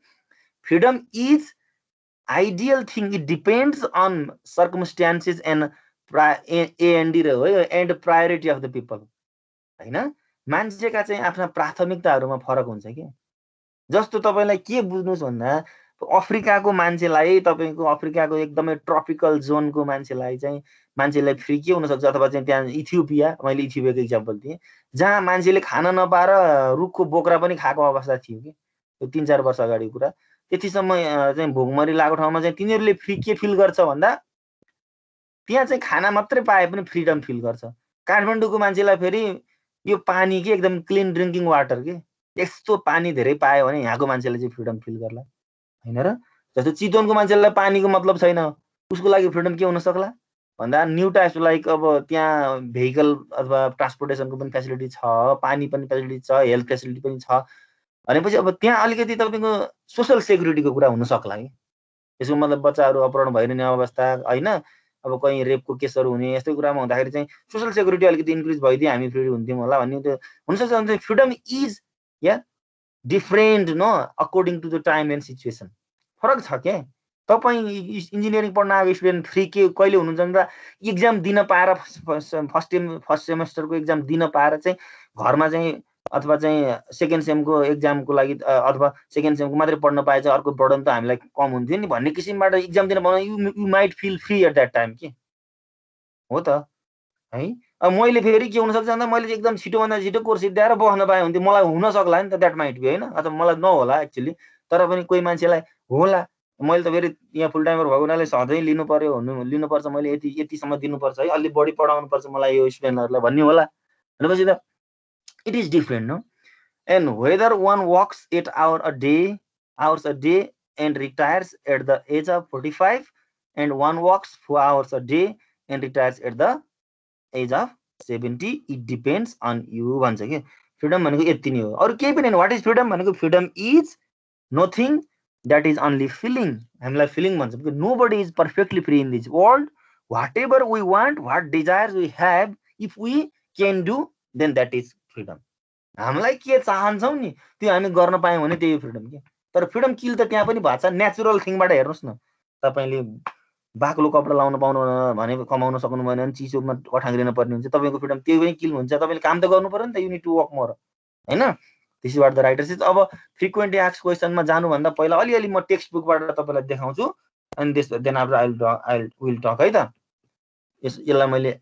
Freedom is ideal thing, it depends on circumstances and AND र हो and priority of the people होइन। मान्छेका चाहिँ आफ्ना प्राथमिकताहरूमा फरक हुन्छ कि। जस्तो तपाईँलाई के बुझ्नुहोस् भन्दा अफ्रिकाको मान्छेलाई, तपाईँको अफ्रिकाको एकदमै ट्रपिकल जोनको मान्छेलाई फ्री के हुनसक्छ, अथवा चाहिँ त्यहाँ इथियोपिया, मैले इथियोपियाको इक्जाम्पल दिएँ, जहाँ मान्छेले खान नपाएर रुखको बोक्रा पनि खाएको अवस्था थियो कि त्यो 3-4 वर्ष अगाडिको कुरा। त्यतिसम्म चाहिँ भोकमरी लागेको ठाउँमा चाहिँ तिनीहरूले फ्री के फिल गर्छ भन्दा त्यहाँ चाहिँ खाना मात्रै पाए पनि फ्रिडम फिल गर्छ। काठमाडौँको मान्छेलाई फेरि यो पानी के एकदम क्लिन ड्रिङ्किङ वाटर के, यस्तो पानी धेरै पायो भने यहाँको मान्छेले चाहिँ फ्रिडम फिल गर्ला होइन र। जस्तो चितवनको मान्छेलाई पानीको मतलब छैन, उसको लागि फ्रिडम के हुन सक्ला भन्दा न्यू टाइप्स लाइक अब त्यहाँ भेहिकल अथवा ट्रान्सपोर्टेसनको पनि फेसिलिटी छ, पानी पनि फेसिलिटी छ, हेल्थ फेसिलिटी पनि छ भनेपछि अब त्यहाँ अलिकति तपाईँको सोसल सेक्युरिटीको कुरा हुन सक्ला कि। यसको मतलब बच्चाहरू अपहरण भइरहने अवस्था होइन, अब कहीँ रेपको केसहरू हुने यस्तै कुरामा हुँदाखेरि चाहिँ सोसल सेक्युरिटी अलिकति इन्क्रिज भइदिए हामी फ्री हुन्थ्यौँ होला भन्ने त्यो हुनसक्छ। भने फ्रिडम इज या different no according to the time and situation. फरक छ क्या। तपाईँ इन्जिनियरिङ पढ्न आएको स्टुडेन्ट फ्री के कहिले हुनुहुन्छ भन्दा इक्जाम दिन पाएर फर्स्ट सेमेस्टरको इक्जाम दिन पाएर चाहिँ घरमा चाहिँ अथवा चाहिँ सेकेन्ड सेमको एक्जामको लागि अथवा सेकेन्ड सेमको मात्रै पढ्न पाए चाहिँ अर्को बर्डन त हामीलाई कम हुन्थ्यो नि भन्ने किसिमबाट इक्जाम दिन पाउनु, you might feel free at that time के हो त है। अब मैले फेरि के हुनसक्छ भन्दा मैले एकदम छिटोभन्दा छिटो कोर्स सिद्ध्याएर बस्न पाएँ हुन्थ्यो, मलाई हुन सक्ला नि त, द्याट माइट बी होइन, अथवा मलाई नहोला एक्चुअली, तर पनि कोही मान्छेलाई होला। मैले त फेरि यहाँ फुल टाइमर भएको हुनाले सधैँ लिनुपर्छ, मैले यतिसम्म दिनुपर्छ है, अलि बढी पढाउनुपर्छ मलाई यो स्टुडेन्टहरूलाई भन्ने होला भनेपछि त it is different no. And whether one works 8 hours a day and retires at the age of 45 and one works 4 hours a day and retires at the age of 70, it depends on you भन्छ कि। Freedom भनेको यति नै हो, अरू केही पनि होइन। वाट इज फ्रिडम भनेको freedom is nothing that is only feeling. हामीलाई फिलिङ भन्छ, because nobody is perfectly free in this world. Whatever we want, what desires we have, if we can do then that is freedom. हामीलाई के चाहन्छौँ नि त्यो हामी गर्न पायौँ भने त्यही फ्रिडम के। तर फ्रिडम किल त त्यहाँ पनि भएको छ, नेचुरल थिङबाट हेर्नुहोस् न। तपाईँले बाक्लो कपडा लाउन पाउनु भने कमाउन सक्नु भएन भने चिसोमा अठाङ्ग्रिन पर्ने हुन्छ, तपाईँको फ्रिडम त्यो पनि किल हुन्छ। तपाईँले काम त गर्नु पर्यो नि त, you need to work more होइन। This is what the writer says. अब फ्रिक्वेन्टली आस्क्ड क्वेसनमा जानुभन्दा पहिला अलिअलि म टेक्स्ट बुकबाट तपाईँलाई देखाउँछु अनि then after I will talk है त। यसलाई मैले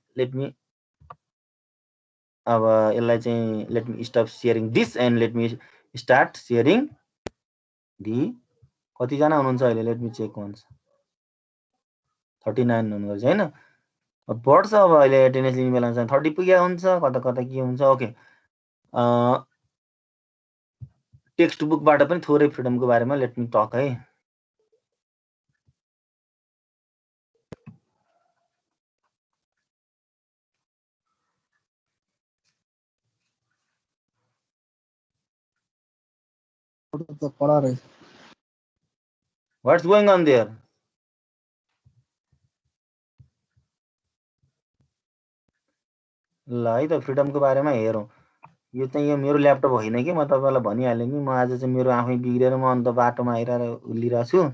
अब यसलाई चाहिँ let me stop sharing this and let me start sharing the. कतिजना हुनुहुन्छ अहिले? Let me check once. 39 हुनुहुन्छ होइन, बढ्छ अब अहिले एटेन्डेन्स लिने बेला चाहिँ 30 पुगेको हुन्छ, कता कता के हुन्छ। ओके, टेक्स्ट बुकबाट पनि थोरै फ्रिडमको बारेमा लेट मी टक है। त कडा रहेछ। What's going on there? ल है त फ्रिडमको बारेमा हेरौँ। यो चाहिँ यो मेरो ल्यापटप होइन कि म तपाईँलाई भनिहालेँ कि म आज चाहिँ मेरो आफै बिग्रेर म अन्त बाटोमा आइरहेर उल्लिरहेको छु।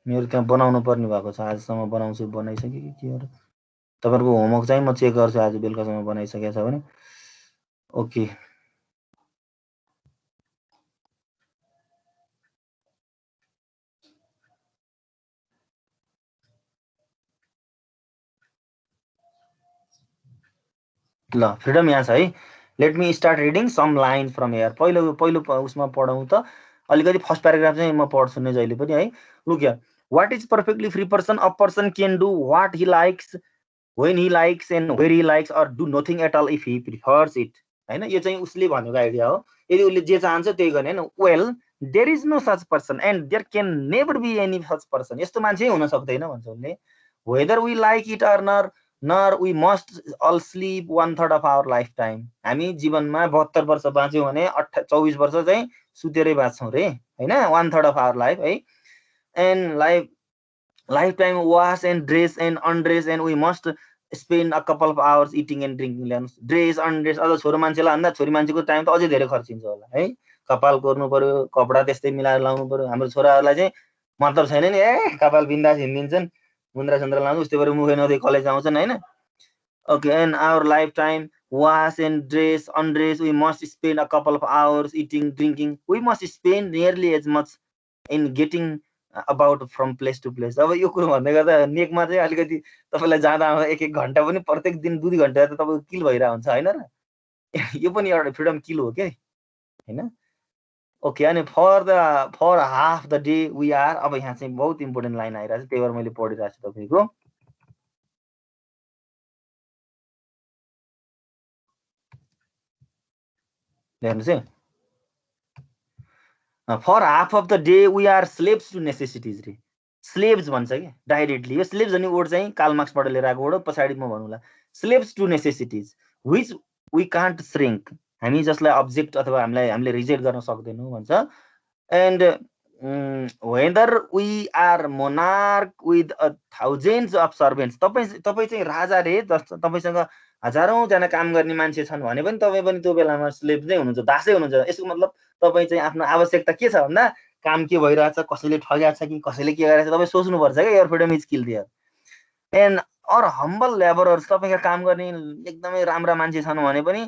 मेरो त्यहाँ बनाउनु पर्ने भएको छ, आजसम्म बनाउँछु, बनाइसकेँ कि के हो र। तपाईँहरूको होमवर्क चाहिँ म चेक गर्छु आज बेलुकासम्म बनाइसकेको छ भने। ओके, ल फ्रिडम यहाँ छ है। Let me start reading some line from here. पहिलो उसमा पढौँ त। अलिकति फर्स्ट प्याराग्राफ चाहिँ म पढ्छु नै जहिले पनि है। Look here, what is perfectly free person? A person can do what he likes when he likes and where he likes, or do nothing at all if he prefers it। हैन, यो चाहिँ उसले भनेको आइडिया हो। यदि उसले जे चाहन्छ त्यही गर्ने हैन। Well there is no such person and there can never be any such person. यस्तो मान्छे हुन सक्दैन भन्छ उनले। Whether we like it or nor we must all sleep 1/3 of our life time. हामी जीवनमा 72 वर्ष बाँच्यौँ भने 24 वर्ष चाहिँ सुतेरै बाँच्छौँ रे हैन, 1/3 अफ आवर लाइफ है। And lifetime wash and dress and undress and we must spend a couple of hours eating and drinking। Dress undress, अझ छोरो मान्छेलाई भन्दा छोरी मान्छेको टाइम त अझै धेरै खर्चिन्छ होला है। कपाल कोर्नु पर्यो, कपडा त्यस्तै मिलाएर लाउनु पर्यो। हाम्रो छोराहरूलाई चाहिँ मतलब छैन नि, कपाल बिन्दास हिँडिदिन्छन्, मुन्द्रा सुन्द्रा लाउँछ, उस्तै गरेर मुखै नधोइ कलेज आउँछन् हैन। Okay, and our life time wash and dress undress we must spend a couple of hours eating drinking we must spend nearly as much in getting about from place to place. अब यो कुरो भन्दै गर्दा नेकमा चाहिँ अलिकति तपाईँलाई जाँदा आउँदा 1-1 घन्टा पनि प्रत्येक दिन 2-2 घन्टा त तपाईँको किल भइरहेको हुन्छ होइन र। यो पनि एउटा फ्रिडम किल हो क्या होइन। ओके, अनि for half the day we are. अब यहाँ चाहिँ बहुत इम्पोर्टेन्ट लाइन आइरहेको छ, त्यही भएर मैले पढिरहेको छु तपाईँको। हेर्नुहोस् है, for half of the day we are slaves to necessities रे। स्लेब्स भन्छ कि डाइरेक्टली। यो स्लेब्स भन्ने वर्ड चाहिँ कार्ल मार्क्सबाट लिएर आएको वर्ड हो, पछाडि म भन्नुला। Slaves to necessities which we can't shrink. हामी जसलाई अब्जेक्ट अथवा हामीले रिजेक्ट गर्न सक्दैनौँ भन्छ। And whether we are monarch with thousands of servants. तपाईँ चाहिँ राजा रे, जस्तो तपाईँसँग हजारौँजना काम गर्ने मान्छे छन् भने पनि तपाईँ पनि त्यो बेलामा स्लेब नै हुनुहुन्छ, दासै हुनुहुन्छ। यसको मतलब तपाईँ चाहिँ आफ्नो आवश्यकता के छ भन्दा काम के भइरहेछ, कसैले ठगेको छ कि कसैले के गरेको छ, तपाईँ सोच्नुपर्छ क्या। Your freedom is kill there. And or humble labourers, तपाईँका काम गर्ने एकदमै राम्रा मान्छे छन् भने पनि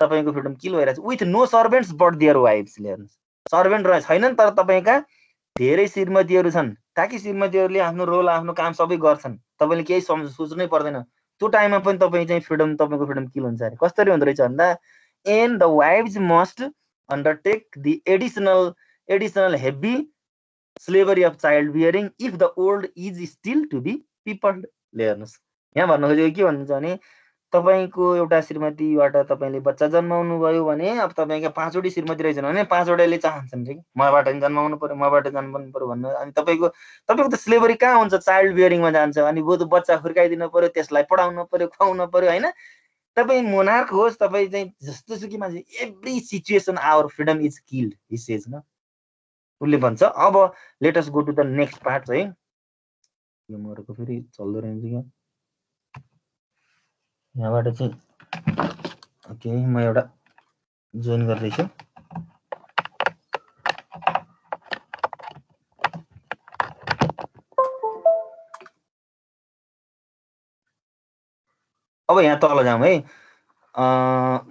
तपाईँको फ्रिडम किल भइरहेछ। With no servants but their wives. हेर्नुहोस्, सर्भेन्ट छैनन् तर तपाईँका धेरै श्रीमतीहरू छन्, ताकि श्रीमतीहरूले आफ्नो रोल आफ्नो काम सबै गर्छन्, तपाईँले केही सोच्नै पर्दैन। त्यो टाइममा पनि तपाईँ चाहिँ तपाईँको फ्रिडम किल हुन्छ अरे। कसरी हुँदो रहेछ भन्दा and the wives must undertake the additional heavy slavery of child bearing if the world is still to be peopled. हेर्नुहोस्, यहाँ भन्नु खोजेको के भन्नुहुन्छ भने तपाईँको एउटा श्रीमतीबाट तपाईँले बच्चा जन्माउनु भयो भने अब तपाईँका 5वटै श्रीमती रहेछन् भने 5वटाले चाहन्छन् कि मबाट जन्माउनु पर्यो, मबाट जन्माउनु पर्यो भन्नु। अनि तपाईँको त स्लेभरी कहाँ हुन्छ, चाइल्ड बियरिङमा जान्छ। अनि वो त बच्चा हुर्काइदिनु पर्यो, त्यसलाई पढाउनु पर्यो, खुवाउनु पर्यो होइन। तपाईँ मोनार्क होस्, तपाईँ चाहिँ जस्तो सुकै मान्छे, every situation our freedom is killed he says न, उसले भन्छ। अब let us go to the next part है। यो मरेको फेरि चल्दो रहेछ क्या यहाँबाट चाहिँ। ओके, म एउटा जोइन गर्दैछु। अब यहाँ तल जाउँ है।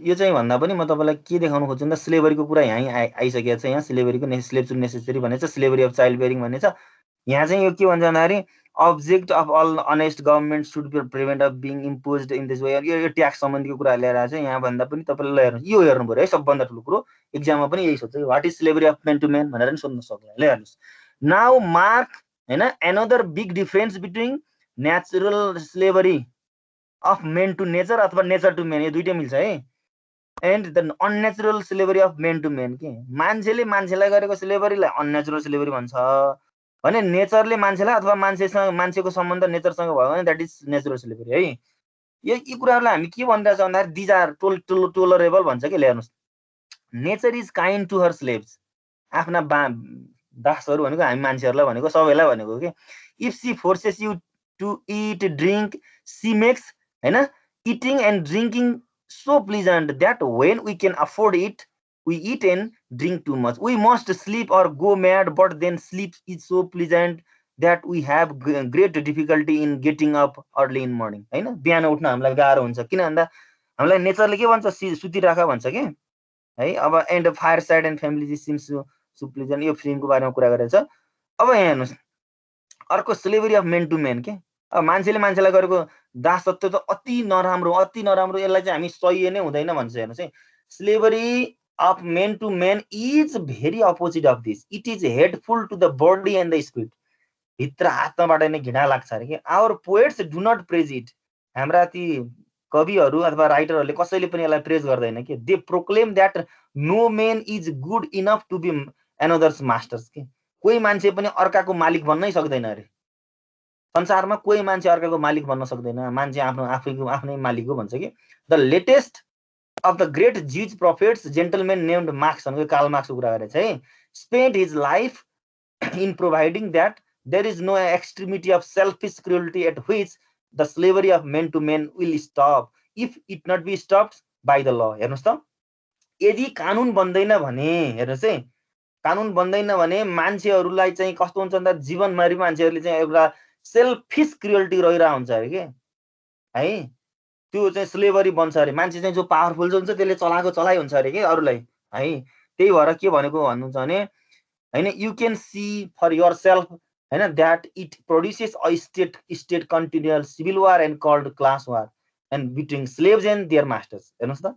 यो चाहिँ भन्दा पनि म तपाईँलाई के देखाउन खोज्छु भन्दा स्लेभरीको कुरा यहाँ आइसकेको छ। यहाँ स्लेभरीको स्लेभ टु नेसेसरी भनेको छ, स्लेभरी अफ चाइल्ड बियरिङ भनेको छ। यहाँ चाहिँ यो के भन्छ भन्दाखेरि object of all honest government should be prevent of being impose in this way. यो ट्याक्स सम्बन्धीको कुरा ल्याएर आएको छ। यहाँ भन्दा पनि तपाईँले हेर्नु, यो हेर्नु पऱ्यो है, सबभन्दा ठुलो कुरो। एक्जाममा पनि यही सोध्छ, what is slavery of man to man भनेर पनि सोध्न सक्छ। ल हेर्नुहोस्, नाउ मार्क होइन another big difference between natural slavery of man to nature अथवा नेचर टु मेन, यो दुइटै मिल्छ है। And the unnatural slavery of man to man. के मान्छेले मान्छेलाई गरेको स्लेभरीलाई अननेचुरल स्लेभरी भन्छ भने नेचरले मान्छेलाई अथवा मान्छेको सम्बन्ध नेचरसँग भयो भने द्याट इज नेचुरल स्लेभरी है। यी कुराहरूलाई हामी के भनिरहेछ भन्दाखेरि दिज आर टोलरेबल भन्छ कि। हेर्नुहोस्, nature is kind to her slaves, आफ्ना दासहरू भनेको हामी मान्छेहरूलाई भनेको, सबैलाई भनेको के। If she forces you to eat drink she makes होइन eating and drinking so pleasant that when we can afford it we eat and drink too much. We must sleep or go mad, but then sleep is so pleasant that we have great difficulty in getting up early in morning. हैन, बिहान उठ्न हामीलाई गाह्रो हुन्छ। किन भन्दा हामीलाई नेचरले के भन्छ, सुतिराख भन्छ के है। अब and fireside and family seems so pleasant, यो फिल्मको बारेमा कुरा गरेको छ। अब यहाँ हेर्नुहोस्, अर्को slavery of man to man के। अब मान्छेले मान्छेलाई गरेको दासत्व त अति नराम्रो, अति नराम्रो। यसलाई चाहिँ हामी सही नै हुँदैन भन्छ। हेर्नुहोस् है, slavery of man to man is very opposite of this. It is hateful to the body and the spirit. भित्र आत्माबाट नै घृणा लाग्छ अरे के। Our poets do not praise it. हाम्रा ती कविहरू अथवा राइटरहरूले कसैले पनि यसलाई प्रेज गर्दैन के। They proclaim that no man is good enough to be another's masters के। कोही मान्छे पनि अर्काको मालिक बन्नै सक्दैन अरे। संसारमा कोही मान्छे अर्काको मालिक बन्न सक्दैन, मान्छे आफ्नै मालिक हो भन्छ कि। The latest of the great Jewish prophets, gentleman named Marx, Karl Marx कुरा गरेछ है, spent his life in providing that there is no extremity of selfish cruelty at which the slavery of man to man will stop if it not be stopped by the law. हेर्नुहोस् त, यदि कानुन बन्दैन भने, हेर्नुहोस् है, कानुन बन्दैन भने मान्छेहरूलाई चाहिँ कस्तो हुन्छ भन्दा जीवनभरि मान्छेहरूले चाहिँ एउटा सेल्फिस क्रुएल्टी रहिरहेको हुन्छ अरे के है। त्यो चाहिँ स्लेभरी बन्छ अरे। मान्छे चाहिँ जो पावरफुल हुन्छ त्यसले चलाएको चलाइ हुन्छ अरे के अरूलाई है। त्यही भएर के भनेको भन्नुहुन्छ भने हैन, you can see for yourself हैन that it produces a state continual civil war and called class war and between slaves and their masters. हेर्नुहोस् त,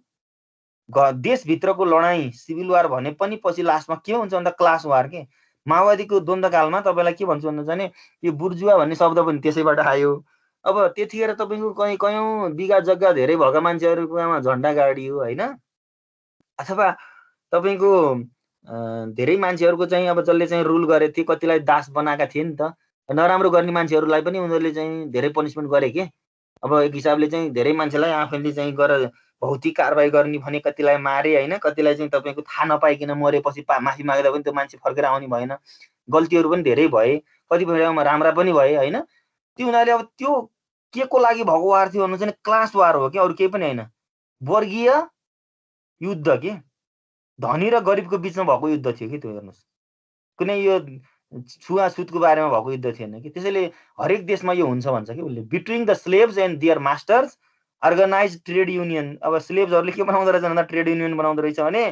देशभित्रको लडाइँ सिभिल वार भने पनि पछि लास्टमा के हुन्छ भन्दा क्लास वार के। माओवादीको द्वन्द्वकालमा तपाईँलाई के भन्छु भन्नुहुन्छ भने यो बुर्जुवा भन्ने शब्द पनि त्यसैबाट आयो। अब त्यतिखेर तपाईँको कयौँ बिघा जग्गा धेरै भएका मान्छेहरूकोमा झन्डा गाडियो होइन, अथवा तपाईँको धेरै मान्छेहरूको चाहिँ अब जसले चाहिँ रुल गरेको थिए कतिलाई दास बनाएका थिए नि त। नराम्रो गर्ने मान्छेहरूलाई पनि उनीहरूले चाहिँ धेरै पनिसमेन्ट गरे के। अब एक हिसाबले चाहिँ धेरै मान्छेलाई आफैले चाहिँ गरेर भौतिक कारवाही गर्ने भने कतिलाई मारे होइन, कतिलाई चाहिँ तपाईँको थाहा नपाइकन मरेपछि माफी माग्दा पनि त्यो मान्छे फर्केर आउने भएन। गल्तीहरू पनि धेरै भए, कतिपय ठाउँमा राम्रा पनि भए होइन। त्यो हुनाले अब त्यो के को लागि भएको वार थियो भन्नु चाहिँ क्लास वार हो कि, अरू केही पनि होइन। वर्गीय युद्ध के, धनी र गरिबको बिचमा भएको युद्ध थियो कि त्यो। हेर्नुहोस्, कुनै यो छुवाछुतको बारेमा भएको युद्ध थिएन कि। त्यसैले हरेक देशमा यो हुन्छ भन्छ कि उसले। Between the slaves and their masters organise trade union. अब स्लेभ्सहरूले के बनाउँदो रहेछ भन्दा ट्रेड युनियन बनाउँदो रहेछ भने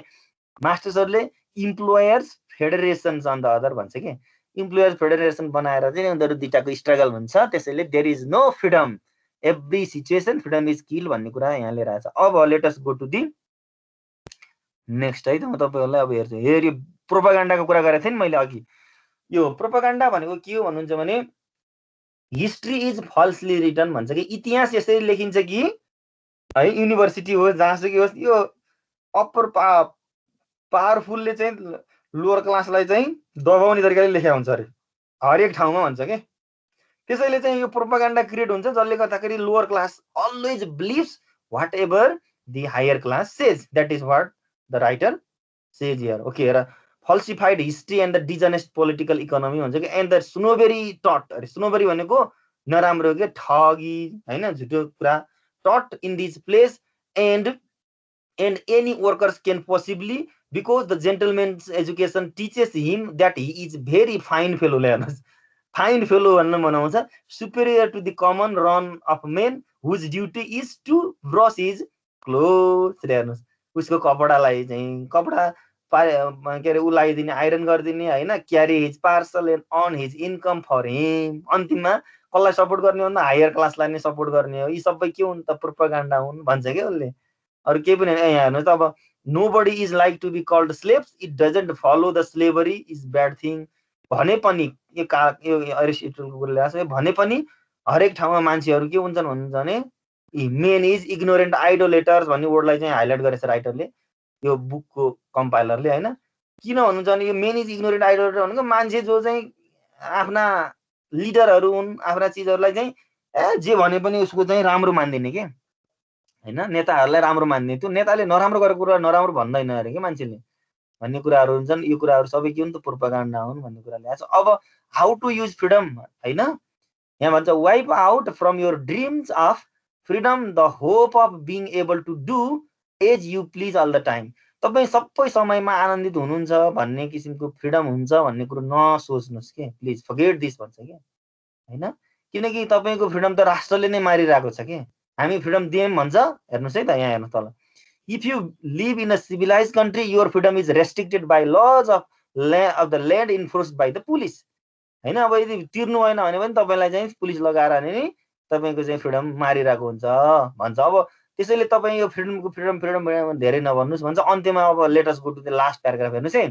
मास्टर्सहरूले employers federation on the other भन्छ कि। इम्प्लोयर्स फेडरेसन बनाएर चाहिँ उनीहरू दुईटाको स्ट्रगल हुन्छ। त्यसैले there is no freedom, every situation freedom is kill भन्ने कुरा यहाँ लिएर आएछ। अब let us go to the next है त। म तपाईँहरूलाई अब हेर्छु, यो प्रोपागान्डाको कुरा गरेको थिएँ नि मैले अघि। यो प्रोपागान्डा भनेको के हो भन्नुहुन्छ भने हिस्ट्री इज फल्सली रिटन भन्छ कि। इतिहास यसरी लेखिन्छ कि है, युनिभर्सिटी होस् जहाँसुकै होस्, यो अप्पर पावरफुलले चाहिँ लोवर क्लासलाई चाहिँ दबाउने तरिकाले लेखेको हुन्छ अरे हरेक ठाउँमा भन्छ के। त्यसैले चाहिँ यो प्रोपागान्डा क्रिएट हुन्छ जसले गर्दाखेरि lower class always believes whatever the higher class says, that is what the writer says here. Okay, र falsified history and the dishonest political economy भन्छ कि। एन्ड द स्नोबेरी टट, अरे स्नोबेरी भनेको नराम्रो के, ठगी होइन, झुटो कुरा। टट in this place and any workers can possibly, because the gentleman's education teaches him that he is very fine fellow. Fine fellow भन्न मनाउँछ, superior to the common run of men whose duty is to brush his cloth. हेर्नुहोस्, उसको कपडालाई चाहिँ कपडा के अरे उलाइदिने, iron गरिदिने होइन, carry his parcel and on his income for him. अन्तिममा कसलाई सपोर्ट गर्ने भन्दा हायर क्लासलाई नै सपोर्ट गर्ने हो। यी सबै के हुन् त, प्रोपागान्डा हुन् भन्छ क्या उसले, अरू केही पनि होइन। यहाँ हेर्नुहोस् त, अब nobody is like to be called slaves, it doesn't follow the slavery is bad thing भने पनि यो एरिस्टोटलको कुरा ल्याएको छ। भने पनि हरेक ठाउँमा मान्छेहरू के हुन्छन् भन्नुहुन्छ भने मेन इज इग्नोरेन्ट आइडोलेटर्स भन्ने वर्डलाई चाहिँ हाइलाइट गरेछ राइटरले, यो बुकको कम्पाइलरले होइन। किन भन्नुहुन्छ भने यो मेन इज इग्नोरेन्ट आइडोलेटर भनेको मान्छे जो चाहिँ आफ्ना लिडरहरू हुन्, आफ्ना चिजहरूलाई चाहिँ जे भने पनि उसको चाहिँ राम्रो मानिदिने के होइन, नेताहरूलाई राम्रो मान्ने। त्यो नेताले नराम्रो गरेको कुरा नराम्रो भन्दैन अरे के मान्छेले भन्ने कुराहरू हुन्छन्। यो कुराहरू सबै के हुन् त, प्रोपागान्डा हुन् भन्ने कुरा ल्याएको छ। अब हाउ टु युज फ्रिडम होइन, यहाँ भन्छ wipe out from your dreams of freedom the hope of being able to do as you please all the time. तपाईँ सबै समयमा आनन्दित हुनुहुन्छ भन्ने किसिमको फ्रिडम हुन्छ भन्ने कुरो नसोच्नुहोस् के, प्लिज फर्गेट दिस भन्छ क्या होइन। किनकि तपाईँको फ्रिडम त राष्ट्रले नै मारिरहेको छ कि हामी फ्रिडम दियौँ भन्छ। हेर्नुहोस् है त, यहाँ हेर्नुहोस् तल, if you live in a civilise country your freedom is restricted by laws of the land enforced by the police होइन। अब यदि तिर्नु भएन भने पनि तपाईँलाई चाहिँ पुलिस लगाएर नि तपाईँको चाहिँ फ्रिडम मारिरहेको हुन्छ भन्छ। अब त्यसैले तपाईँ यो फ्रिडमको फ्रिडम फ्रिडम धेरै नभन्नुहोस् भन्छ। अन्त्यमा अब let's go to the last paragraph हेर्नुहोस् है,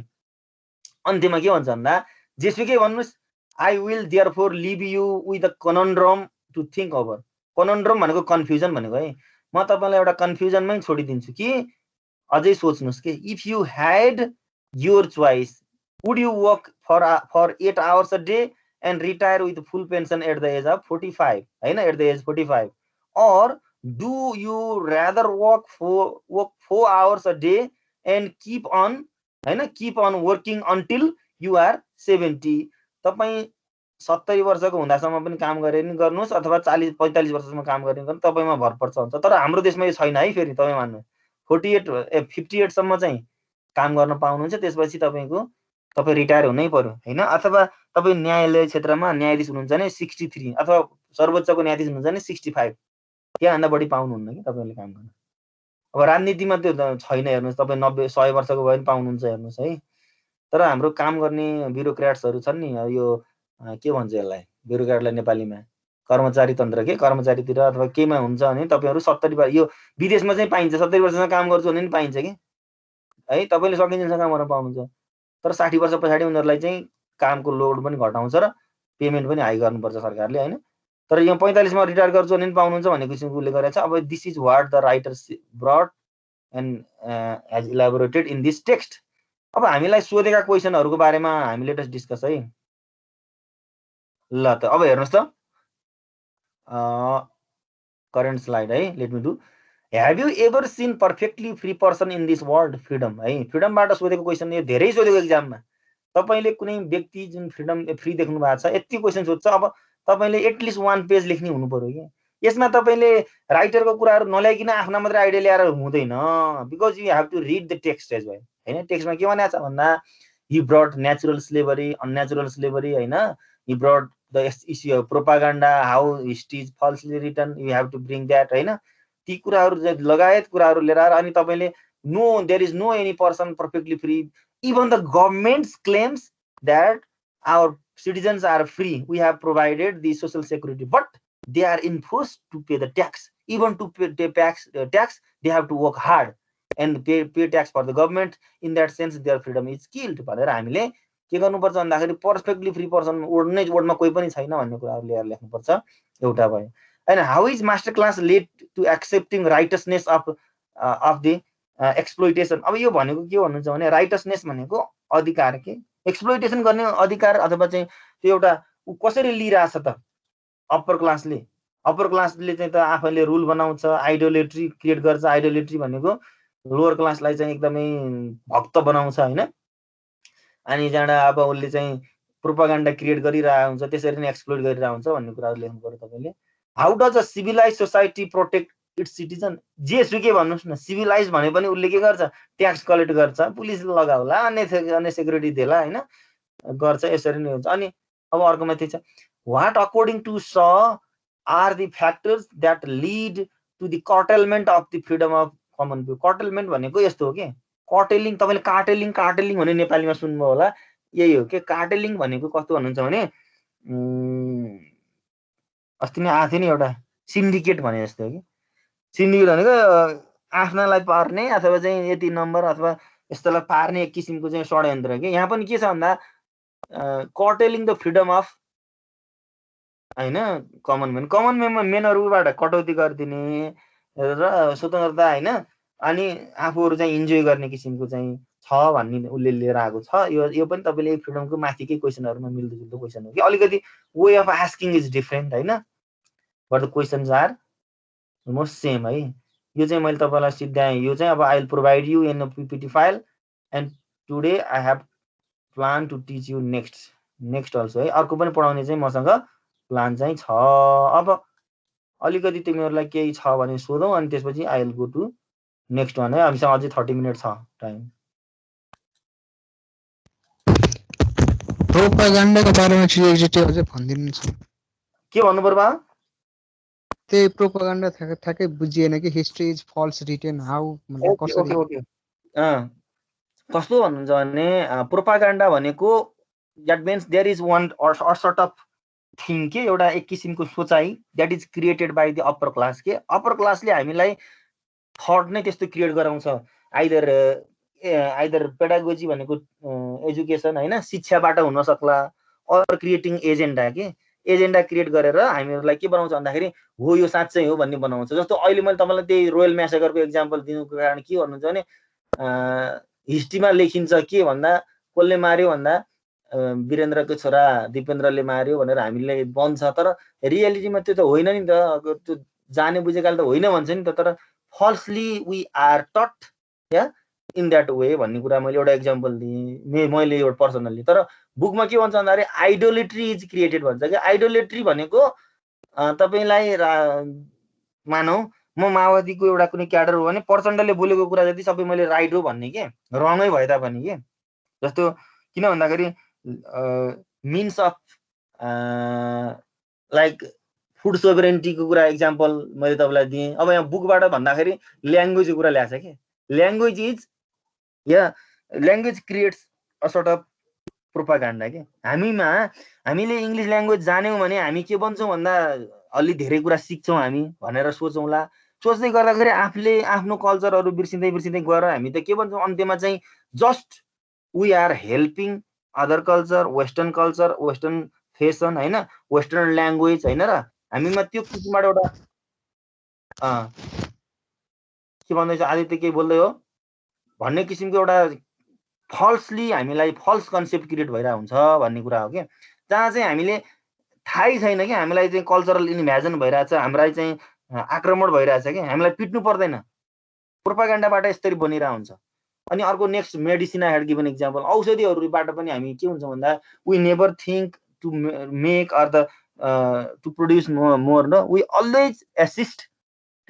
अन्त्यमा के भन्छ भन्दा जेसुकै भन्नुहोस्, I will therefore leave you with a conundrum to think over. Conundrum भनेको कन्फ्युजन भनेको है। म तपाईँलाई एउटा कन्फ्युजनमै छोडिदिन्छु कि अझै सोच्नुहोस् कि if you had your choice would you work for 8 hours a day and retire with full pension at the age of 45 होइन, at the age 45, or do you rather work 4 hours a day and keep on होइन, keep on working until you are 70। तपाईँ 70 वर्षको हुँदासम्म पनि काम गरे नि गर्नुहोस् अथवा 40-45 वर्षसम्म काम गर्ने गर्नु, तपाईँमा भर पर्छ हुन्छ। तर हाम्रो देशमा यो छैन है, फेरि तपाईँ मान्नु 58 सम्म चाहिँ काम गर्न पाउनुहुन्छ, त्यसपछि तपाईँ रिटायर हुनै पर्यो होइन। अथवा तपाईँ न्यायालय क्षेत्रमा न्यायाधीश हुनुहुन्छ भने 63 अथवा सर्वोच्चको न्यायाधीश हुनुहुन्छ भने 65, त्यहाँभन्दा बढी पाउनुहुन्न कि तपाईँले काम गर्न। अब राजनीतिमा त्यो छैन, हेर्नुहोस् तपाईँ 90-100 वर्षको भयो भने पाउनुहुन्छ हेर्नुहोस् है। तर हाम्रो काम गर्ने ब्युरोक्राट्सहरू छन् नि, यो के भन्छ यसलाई, ब्युरोक्राटलाई नेपालीमा कर्मचारी तन्त्र के, कर्मचारीतिर अथवा केमा हुन्छ भने तपाईँहरू 70 यो विदेशमा चाहिँ पाइन्छ, 70 वर्षसम्म काम गर्छु भने पनि पाइन्छ कि है, तपाईँले सकिन्छ काम गर्न पाउनुहुन्छ। तर 60 वर्ष पछाडि उनीहरूलाई चाहिँ कामको लोड पनि घटाउँछ र पेमेन्ट पनि हाई गर्नुपर्छ सरकारले होइन। तर यहाँ 45मा रिटायर गर्छु भने पनि पाउनुहुन्छ भन्ने किसिमको उल्लेख गरेको छ। अब this is what the writers brought and has elaborated in this text. अब हामीलाई सोधेका क्वेसनहरूको बारेमा हामी लेटेस्ट डिस्कस है। ल त अब हेर्नुहोस् त करेन्ट स्लाइड है, let me do. Have you ever scene perfectly free person in this world, freedom है। फ्रिडमबाट सोधेको क्वेसन यो धेरै सोधेको एक्जाममा। तपाईँले कुनै व्यक्ति जुन फ्रिडम फ्री देख्नु भएको छ यति क्वेसन सोध्छ, अब तपाईँले एटलिस्ट 1 पेज लेख्ने हुनु पर्यो कि। यसमा तपाईँले राइटरको कुराहरू नल्याइकन आफ्ना मात्रै आइडिया ल्याएर हुँदैन, because you have to read the text as well होइन। टेक्स्टमा के भनेको छ भन्दा he brought natural slavery, unnatural slavery होइन, he brought the issue of propaganda, how history is falsely written, you have to bring that होइन। ती कुराहरू लगायत कुराहरू लिएर अनि तपाईँले no there is no any person perfectly free, even the governments claims that our citizens are free, we have provided the social security, but they are enforced to pay the tax. Even to pay tax they have to work hard and pay tax for the government. In that sense their freedom is killed भनेर हामीले के गर्नुपर्छ भन्दाखेरि perfectly free person वर्डमा कोही पनि छैन भन्ने कुराहरू लिएर लेख्नुपर्छ। एउटा भयो होइन। How is master class led to accepting righteousness of the exploitation. अब यो भनेको के भन्नुहुन्छ भने राइटसनेस भनेको अधिकार के, एक्सप्लोइटेसन गर्ने अधिकार अथवा चाहिँ त्यो एउटा कसरी लिइरहेछ त अप्पर क्लासले चाहिँ त आफैले रुल बनाउँछ, आइडोलेट्री क्रिएट गर्छ। आइडोलेट्री भनेको लोवर क्लासलाई चाहिँ एकदमै भक्त बनाउँछ होइन। अनि त्यहाँबाट अब उसले चाहिँ प्रोपागान्डा क्रिएट गरिरहेको हुन्छ, त्यसरी नै एक्सप्लोइट गरिरहेको हुन्छ भन्ने कुराहरू लेख्नु पर्यो तपाईँले। How does a civilise society protect it's citizen. जेसुकै भन्नुहोस् न, सिभिलाइज भने पनि उसले के गर्छ, ट्याक्स कलेक्ट गर्छ, पुलिस लगाउला, अन्य सेक्युरिटी दिएला होइन, गर्छ, यसरी नै हुन्छ। अनि अब अर्को माथि छ what according to us are the factors that lead to the curtailment of the freedom of common view. Curtailment भनेको यस्तो हो कि कार्टेलिङ, तपाईँले कार्टेलिङ भने नेपालीमा सुन्नुभयो होला, यही हो कि कार्टेलिङ भनेको कस्तो भन्नुहुन्छ भने अस्ति नै आएको थियो नि एउटा सिन्डिकेट भने जस्तो हो कि। सिन्डिकेट भनेको आफ्नालाई पार्ने अथवा चाहिँ यति नम्बर अथवा यस्तोलाई पार्ने एक किसिमको चाहिँ षड्यन्त्र कि। यहाँ पनि के छ भन्दा कर्टेलिङ द फ्रिडम अफ होइन कमन मेनहरूबाट कटौती गरिदिने र स्वतन्त्रता होइन, अनि आफूहरू चाहिँ इन्जोय गर्ने किसिमको चाहिँ छ भन्ने उसले लिएर आएको छ। यो पनि तपाईँले फ्रिडमको माथिकै क्वेसनहरूमा मिल्दोजुल्दो क्वेसन हो कि अलिकति way of asking is different होइन, but the questions are most same है। यो चाहिँ मैले तपाईँलाई सिद्धाएँ। यो चाहिँ अब I will provide you in a PPT file and today I have plan to teach you next also है। अर्को पनि पढाउने चाहिँ मसँग प्लान चाहिँ छ। अब अलिकति तिमीहरूलाई केही छ भने सोधौँ अनि त्यसपछि I will go to next one है। हामीसँग अझै 30 मिनट छ टाइम। प्रोपागान्डाको बारेमा छिटो अझै भनिदिनुहुन्छ? के भन्नुपर्यो बा? त्यही प्रोपागान्डा ठ्याक्कै बुझिएन कि history is false written how कसरी? ओके कस्तो भन्नुहुन्छ भने प्रोपागान्डा भनेको that means there is one sort of thing के एउटा एक किसिमको सोचाइ that is created by the upper class के। अप्पर क्लासले हामीलाई थट नै त्यस्तो क्रिएट गराउँछ। आइदर पेडागोजी भनेको एजुकेसन होइन, शिक्षाबाट हुन सक्ला, अर क्रिएटिङ एजेन्डा के एजेन्डा क्रिएट गरेर हामीहरूलाई के बनाउँछ भन्दाखेरि हो यो साँच्चै हो भन्ने बनाउँछ। जस्तो अहिले मैले तपाईँलाई त्यही रोयल म्यासेकरको इक्जाम्पल दिनुको कारण के भन्नुहुन्छ भने हिस्ट्रीमा लेखिन्छ के भन्दा कसले मार्यो भन्दा वीरेन्द्रको छोरा दिपेन्द्रले मार्यो भनेर हामीले बन्छ, तर रियालिटीमा त्यो त होइन नि त। त्यो जाने बुझेकाले त होइन भन्छ नि त, तर फल्सली वी आर टट या इन द्याट वे भन्ने कुरा मैले एउटा इक्जाम्पल दिएँ मैले एउटा पर्सनल्ली। तर बुकमा के भन्छ भन्दाखेरि आइडोलेट्री इज क्रिएटेड भन्छ कि आइडोलेट्री भनेको तपाईँलाई मानौ म माओवादीको एउटा कुनै क्याडर हो भने प्रचण्डले बोलेको कुरा जति सबै मैले राइट हो भन्ने के रङै भए तापनि के। जस्तो किन भन्दाखेरि मिन्स अफ लाइक फुड सोभरेन्टीको कुरा इक्जाम्पल मैले तपाईँलाई दिएँ। अब यहाँ बुकबाट भन्दाखेरि ल्याङ्ग्वेजको कुरा ल्याएको छ कि language is language creates a sort of propaganda के। हामीले इङ्ग्लिस ल्याङ्ग्वेज जान्यौँ भने हामी के बन्छौँ भन्दा अलि धेरै कुरा सिक्छौँ हामी भनेर सोचौँला। सोच्दै गर्दाखेरि आफूले आफ्नो कल्चरहरू बिर्सिँदै गएर हामी त के भन्छौँ अन्त्यमा चाहिँ just we are helping other culture, western fashion होइन, वेस्टर्न ल्याङ्ग्वेज होइन, र हामीमा त्यो किसिमबाट एउटा के भन्दैछ आदित्य केही बोल्दै हो भन्ने किसिमको एउटा फल्सली हामीलाई फल्स कन्सेप्ट क्रिएट भइरहेको हुन्छ भन्ने कुरा हो क्या। जहाँ चाहिँ हामीले थाहै छैन कि हामीलाई चाहिँ कल्चरल इन्भ्याजन भइरहेछ, हामीलाई चाहिँ आक्रमण भइरहेछ कि हामीलाई पिट्नु पर्दैन, प्रोपागान्डाबाट यसरी बनिरहेको हुन्छ। अनि अर्को next medicine I had given example, औषधिहरूबाट पनि हामी के हुन्छ भन्दा we never think to make or the to produce more न, we always assist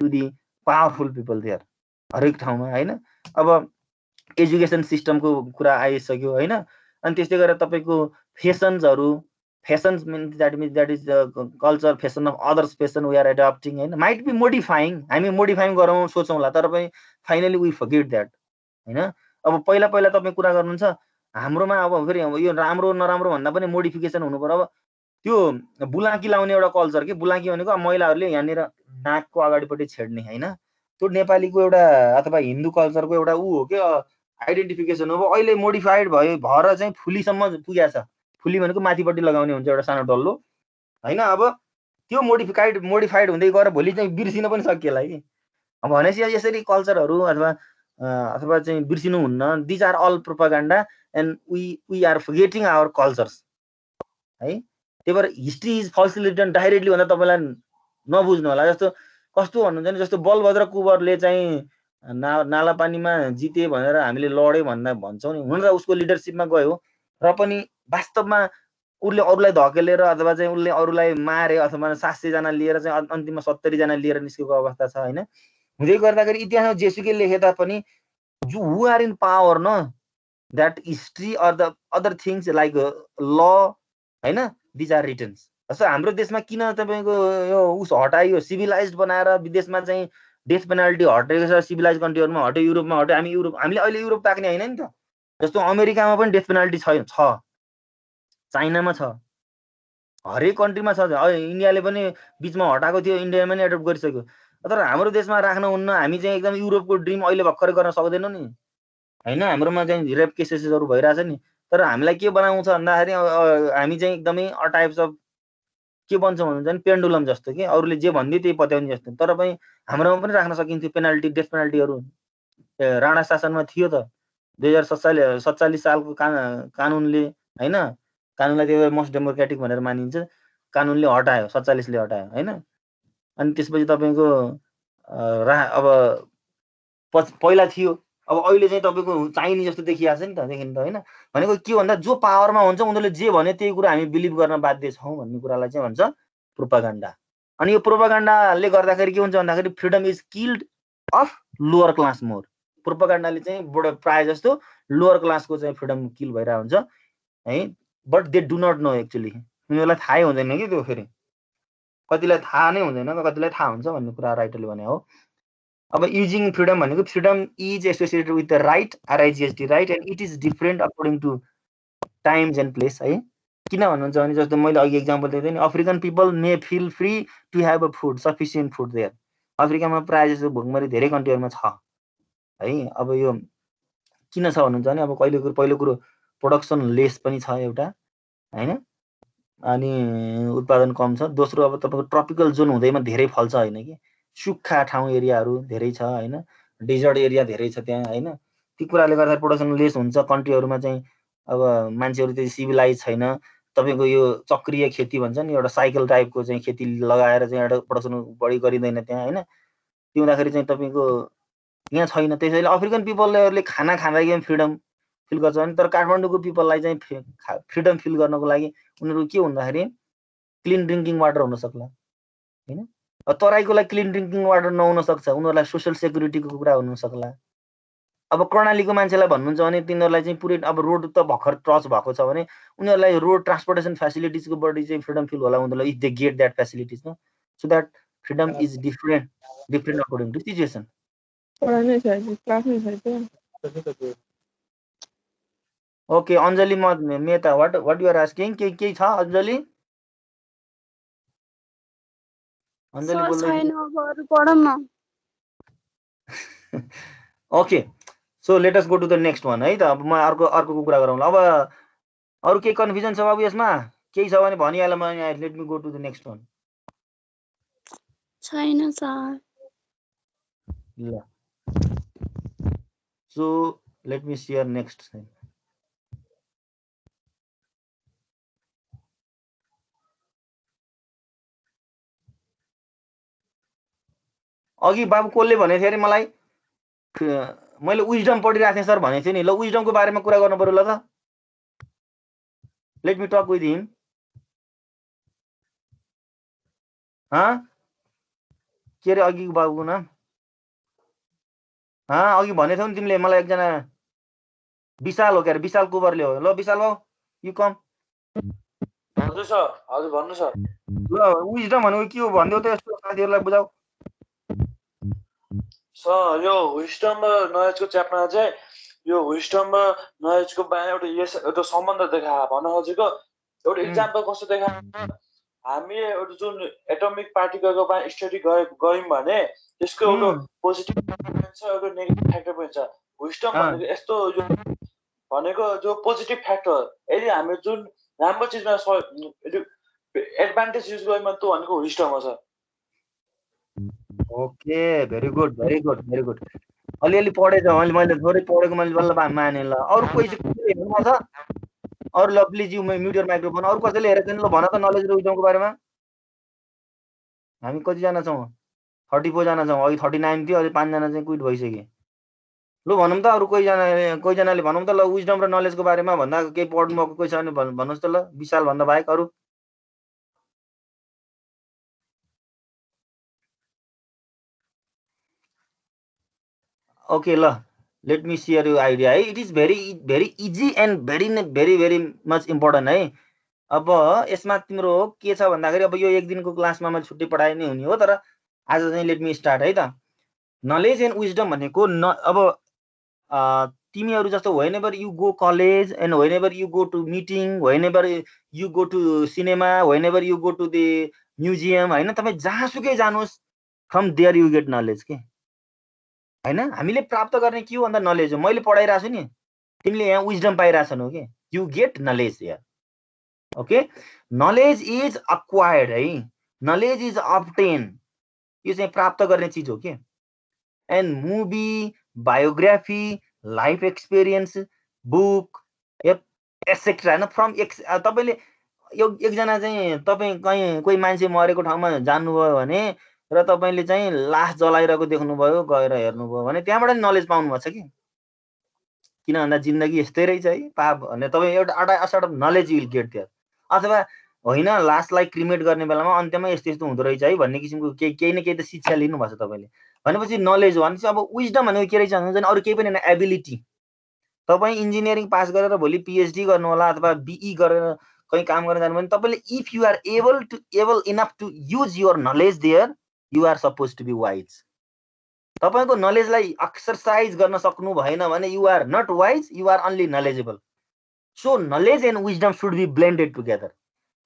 to the powerful people there हरेक ठाउँमा होइन। अब एजुकेसन सिस्टमको कुरा आइसक्यो होइन। अनि त्यस्तै गरेर तपाईँको फेसन्सहरू, fashions means that is the culture fashion of others fashion we are adapting होइन, माइट बी मोडिफाइङ, हामी मोडिफाइङ गरौँ सोचौँला, तर पनि फाइनली वी फर्गेट द्याट होइन। अब पहिला तपाईँ कुरा गर्नुहुन्छ हाम्रोमा अब फेरि यो राम्रो नराम्रो भन्दा पनि मोडिफिकेसन हुनु पर्यो। अब त्यो बुलाकी लाउने एउटा कल्चर के, बुलाकी भनेको महिलाहरूले यहाँनिर नाकको अगाडिपट्टि छेड्ने होइन, त्यो नेपालीको एउटा अथवा हिन्दू कल्चरको एउटा ऊ हो कि आइडेन्टिफिकेसन हो। अहिले मोडिफाइड भएर चाहिँ फुलीसम्म पुगेको छ। फुली भनेको माथिपट्टि लगाउने हुन्छ एउटा सानो डल्लो होइन। अब त्यो मोडिफाइड हुँदै गएर भोलि चाहिँ बिर्सिन पनि सकिएला कि। अब भनेपछि यसरी कल्चरहरू अथवा चाहिँ बिर्सिनु हुन्न। These are all propaganda and we are forgetting our cultures है। त्यही भएर history is falsely written directly भन्दा तपाईँलाई नबुझ्नु होला। जस्तो कस्तो भन्नुहुन्छ भने जस्तो बलभद्र कुँवरले चाहिँ नाला पानीमा जिते भनेर हामीले लड्यो भन्दा भन्छौँ नि, हुन त उसको लिडरसिपमा गयो र पनि वास्तवमा उसले अरूलाई धकेलेर अथवा चाहिँ उसले अरूलाई मारे अथवा 700 जना लिएर चाहिँ अन्तिममा 70 जना लिएर निस्केको अवस्था छ होइन। हुँदै गर्दाखेरि इतिहासमा जेसुकै लेखे तापनि हु आर इन पावर न that history or the other things like ल होइन, दिज आर रिटन्स। जस्तो हाम्रो देशमा किन तपाईँको यो उस हटाइयो, सिभिलाइज बनाएर विदेशमा चाहिँ डेथ पेनाल्टी हटेको छ, सिभिलाइज कन्ट्रीहरूमा हट्यो, युरोपमा हट्यो। हामीले अहिले युरोप ताक्ने होइन नि त। जस्तो अमेरिकामा पनि डेथ पेनाल्टी छ, चाइनामा छ, हरेक कन्ट्रीमा छ। इन्डियाले पनि बिचमा हटाएको थियो, इन्डियामा पनि एडप्ट गरिसक्यो, तर हाम्रो देशमा राख्न हुन्न। हामी चाहिँ एकदम युरोपको ड्रिम अहिले भर्खरै गर्न सक्दैनौँ नि होइन। हाम्रोमा चाहिँ रेप केसेसहरू भइरहेछ नि, तर हामीलाई के बनाउँछ भन्दाखेरि हामी चाहिँ एकदमै टाइप्स अफ के बन्छौँ भने चाहिँ पेन्डुलम जस्तो कि अरूले जे भनिदियो त्यही पत्याउने जस्तो। तर पनि हाम्रोमा पनि राख्न सकिन्थ्यो पेनाल्टी, डेथ पेनाल्टीहरू राणा शासनमा थियो त 2047 सालको कानुनले हैन, कानुनलाई त्यही भएर मोस्ट डेमोक्रेटिक भनेर मानिन्छ, कानुनले हटायो, 47 ले हटायो हैन। अनि त्यसपछि तपाईको अब पहिला थियो, अब अहिले चाहिँ तपाईको चाहिने जस्तो देखिया छ नि त, देखिन त हैन। भनेको के भन्दा जो पावरमा हुन्छ उनीहरूले जे भने त्यही कुरा हामी बिलिभ गर्न बाध्य छौँ भन्ने कुरालाई चाहिँ भन्छ प्रोपागान्डा। अनि यो प्रोपागान्डाले गर्दाखेरि के हुन्छ भन्दाखेरि freedom is killed of lower class more. प्रोपागान्डाले चाहिँ बडो प्राय जस्तो लोअर क्लासको चाहिँ फ्रिडम किल भइरहेको हुन्छ है। But they do not know actually, उनीहरूलाई थाहै हुँदैन कि त्यो फेरि, कतिलाई थाहा नै हुँदैन, कतिलाई थाहा हुन्छ भन्ने कुरा राइटरले भने हो। अब युजिङ फ्रिडम भनेको freedom is associated with the right, R I G S T right, and it is different according to times and place है। किन भन्नुहुन्छ भने जस्तो मैले अघि एक्जाम्पल दिएको थिएँ नि, African people may feel free to have a food, sufficient food there. अफ्रिकामा प्रायः जस्तो भोकमरी धेरै कन्ट्रीहरूमा छ है। अब यो किन छ भन्नुहुन्छ भने अब पहिलो कुरो प्रोडक्सन लेस पनि छ एउटा हैन, अनि उत्पादन कम छ। दोस्रो अब तपाईँको ट्रपिकल जोन हुँदैमा धेरै फल्छ होइन कि, सुक्खा ठाउँ एरियाहरू धेरै छ होइन, डेजर्ट एरिया धेरै छ त्यहाँ होइन। ती कुराले गर्दा प्रोडक्सन लेस हुन्छ। कन्ट्रीहरूमा चाहिँ अब मान्छेहरू त्यति सिभिलाइज छैन। तपाईँको यो चक्रीय खेती भन्छ नि, एउटा साइकल टाइपको चाहिँ खेती लगाएर चाहिँ एउटा प्रोडक्सन बढी गरिँदैन त्यहाँ होइन। त्यो हुँदाखेरि चाहिँ तपाईँको यहाँ छैन। त्यसैले अफ्रिकन पिपलले खाना खाँदाखेरि फ्रिडम फिल गर्छ भने, तर काठमाडौँको पिपललाई चाहिँ फ्रिडम फिल गर्नको लागि उनीहरू के भन्दाखेरि क्लिन ड्रिङ्किङ वाटर हुन सक्ला होइन। तराईको लागि क्लिन ड्रिङ्किङ वाटर नहुन सक्छ, उनीहरूलाई सोसियल सेक्युरिटीको कुरा हुन सक्ला। अब कर्णालीको मान्छेलाई भन्नुहुन्छ भने तिनीहरूलाई चाहिँ पुरै अब रोड त भर्खर टच भएको छ भने उनीहरूलाई रोड ट्रान्सपोर्टेसन फेसिलिटिजको बढी चाहिँ फ्रिडम फिल होला उनीहरूलाई, if they get that facilities न। So that freedom is different according to situation. Okay Anjali Mehta, what you are asking? केही छ अञ्जली? अञ्जली बोल्दै okay, so let us go to the next one है त। अब म अर्को कुरा गरौँला। अब अरू केही कन्फ्युजन छ बाबु यसमा? केही छ भने भनिहाल, म let me go to the next one. छैन सर। ल so let me share next. अघि बाबु कसले भनेको थियो अरे मलाई, मैले विजडम पढिरहेको थिएँ सर भनेको थिएँ नि। ल विजडमको बारेमा कुरा गर्नु पर्यो ल त। लेट मी टक विथ हिम। के अरे अघिको बाबुको नाम? अघि भनेको थियौ नि तिमीले मलाई, एकजना विशाल हो क्या अरे, विशाल कुबरले हो। ल विशाल बाबु यु कम। हजुर सर, हजुर भन्नु सर। ल विजडम भनेको के हो भनिदेऊ त यस्तो साथीहरूलाई बुझाऊ। सर यो विजडम र नलेजको च्याप्टरमा चाहिँ यो विजडम र नलेजको बारेमा एउटा सम्बन्ध देखा भन्न खोजेको। एउटा इक्जाम्पल कस्तो देखा, हामी एउटा जुन एटमिक पार्टिकलको बारे स्टडी गऱ्यौँ भने त्यसको एउटा पोजिटिभ फ्याक्टर पनि छ, एउटा नेगेटिभ फ्याक्टर पनि छ। विजडम भनेको यस्तो यो भनेको जो पोजिटिभ फ्याक्टर, यदि हामी जुन राम्रो चिजमा एडभान्टेज युज गऱ्यौँ त्यो भनेको विजडम हो sir. Okay, very good very good very good. अलिअलि पढेछ, मैले थोरै पढेको मैले बल्ल माने। ल अरू कोही हेर्नु छ? अरू ल please you mute your microphone. अरू कसैले हेरेको छैन? ल भन त नलेज र विजडमको बारेमा। हामी कतिजना छौँ? 34 जना छौँ। अघि 39 थियो, अझै 5 जना चाहिँ क्विट भइसके। लु भनौँ त अरू कोहीजनाले भनौँ त। ल विजडम र नलेजको बारेमा भन्दा केही पढ्नु भएको कोही छ भने भन्नुहोस् त। ल विशाल भन्दा बाहेक अरू? ओके ल let me share you idea है। It is very easy and very much important है। अब यसमा तिम्रो के छ भन्दाखेरि, अब यो एक दिनको क्लासमा मैले छुट्टै पढाए नै हुने हो, तर आज चाहिँ लेट मी स्टार्ट है त। नलेज एन्ड विजडम भनेको अब तिमीहरू जस्तो whenever you go college and whenever you go to meeting, whenever you go to cinema, whenever you go to the museum होइन, तपाईँ जहाँसुकै जानुहोस्, from there you get knowledge के होइन। हामीले प्राप्त गर्ने के हो भन्दा नलेज हो। मैले पढाइरहेको छु नि, तिमीले यहाँ विजडम पाइरहेछन् हो कि, यु गेट नलेज यहाँ। ओके, नलेज इज अक्वायर्ड है, नलेज इज अब्टेन, यो चाहिँ प्राप्त गर्ने चिज हो कि। And movie, biography, life experience, book, etcetera होइन। फ्रम तपाईँले एकजना चाहिँ तपाईँ कहीँ कोही मान्छे मरेको ठाउँमा जानुभयो भने र तपाईँले चाहिँ लास जलाइरहेको देख्नुभयो, गएर हेर्नुभयो भने त्यहाँबाट नि नलेज पाउनुभएको छ कि। किन भन्दा जिन्दगी यस्तै रहेछ है पाप भने तपाईँ एउटा sort of knowledge will get there. अथवा होइन लासलाई क्रिमेट गर्ने बेलामा अन्त्यमा यस्तो यस्तो हुँदो रहेछ है भन्ने किसिमको केही न केही त शिक्षा लिनुभएको छ तपाईँले। भनेपछि नलेज हो। भनेपछि अब विजडम भनेको के रहेछ भने अरू केही पनि होइन, एबिलिटी। तपाईँ इन्जिनियरिङ पास गरेर भोलि पिएचडी गर्नु होला अथवा बिई गरेर कहीँ काम गर्न जानु भने तपाईँले if you are able enough to use your knowledge there, you are suppose to be wise. तपाईँको नलेजलाई एक्सरसाइज गर्न सक्नु भएन भने you are not wise, you are only knowledgeable. So knowledge and wisdom should be blended together.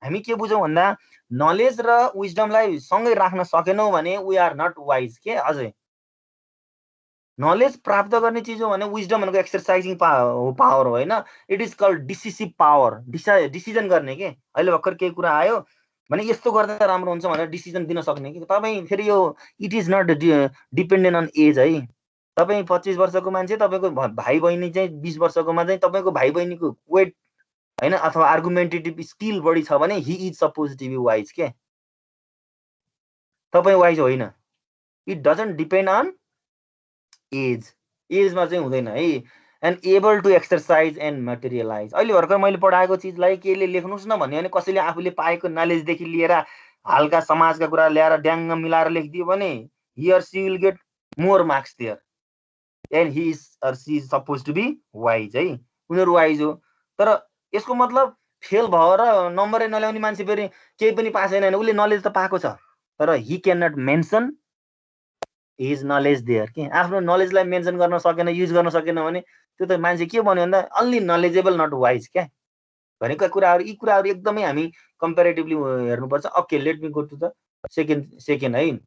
हामी के बुझौँ भन्दा नलेज र विजडमलाई सँगै राख्न सकेनौँ भने वी आर नट वाइज के। अझै नलेज प्राप्त गर्ने चिज हो भने विजडम भनेको एक्सरसाइजिङ पावर हो होइन। It is called decisive power, decision गर्ने के। अहिले भर्खर केही कुरा आयो भने यस्तो गर्दा राम्रो हुन्छ भनेर डिसिजन दिन सक्ने कि तपाईँ। फेरि यो it is not dependent on age है। तपाईँ 25 वर्षको मान्छे, तपाईँको भाइ बहिनी चाहिँ 20 वर्षकोमा चाहिँ तपाईँको भाइ बहिनीको वेट होइन अथवा आर्गुमेन्टेटिभ स्किल बढी छ भने he is suppose to be wise के। तपाईँ वाइज होइन। It doesn't depend on age. एजमा चाहिँ हुँदैन है। And able to exercise and materialise. अहिले भर्खर मैले पढाएको चिजलाई केले लेख्नुहोस् न भन्यो भने कसैले आफूले पाएको नलेजदेखि लिएर हालका समाजका कुरा ल्याएर ड्याङ्ग मिलाएर लेखिदियो भने he or she will get more marks there and he is or she is suppose to be wise है। उनीहरू वाइज हो। तर यसको मतलब फेल भएर नम्बरै नल्याउने मान्छे फेरि केही पनि पास छैन भने उसले नलेज त पाएको छ तर he can not mention his knowledge there के। आफ्नो नलेजलाई मेन्सन गर्न सकेन, युज गर्न सकेन भने त्यो त मान्छे के भन्यो भन्दा अन्ली नलेजेबल नट वाइज क्या। भनेको कुराहरू यी कुराहरू एकदमै हामी कम्पेरिटिभली हेर्नुपर्छ। Okay, let me go to the second है,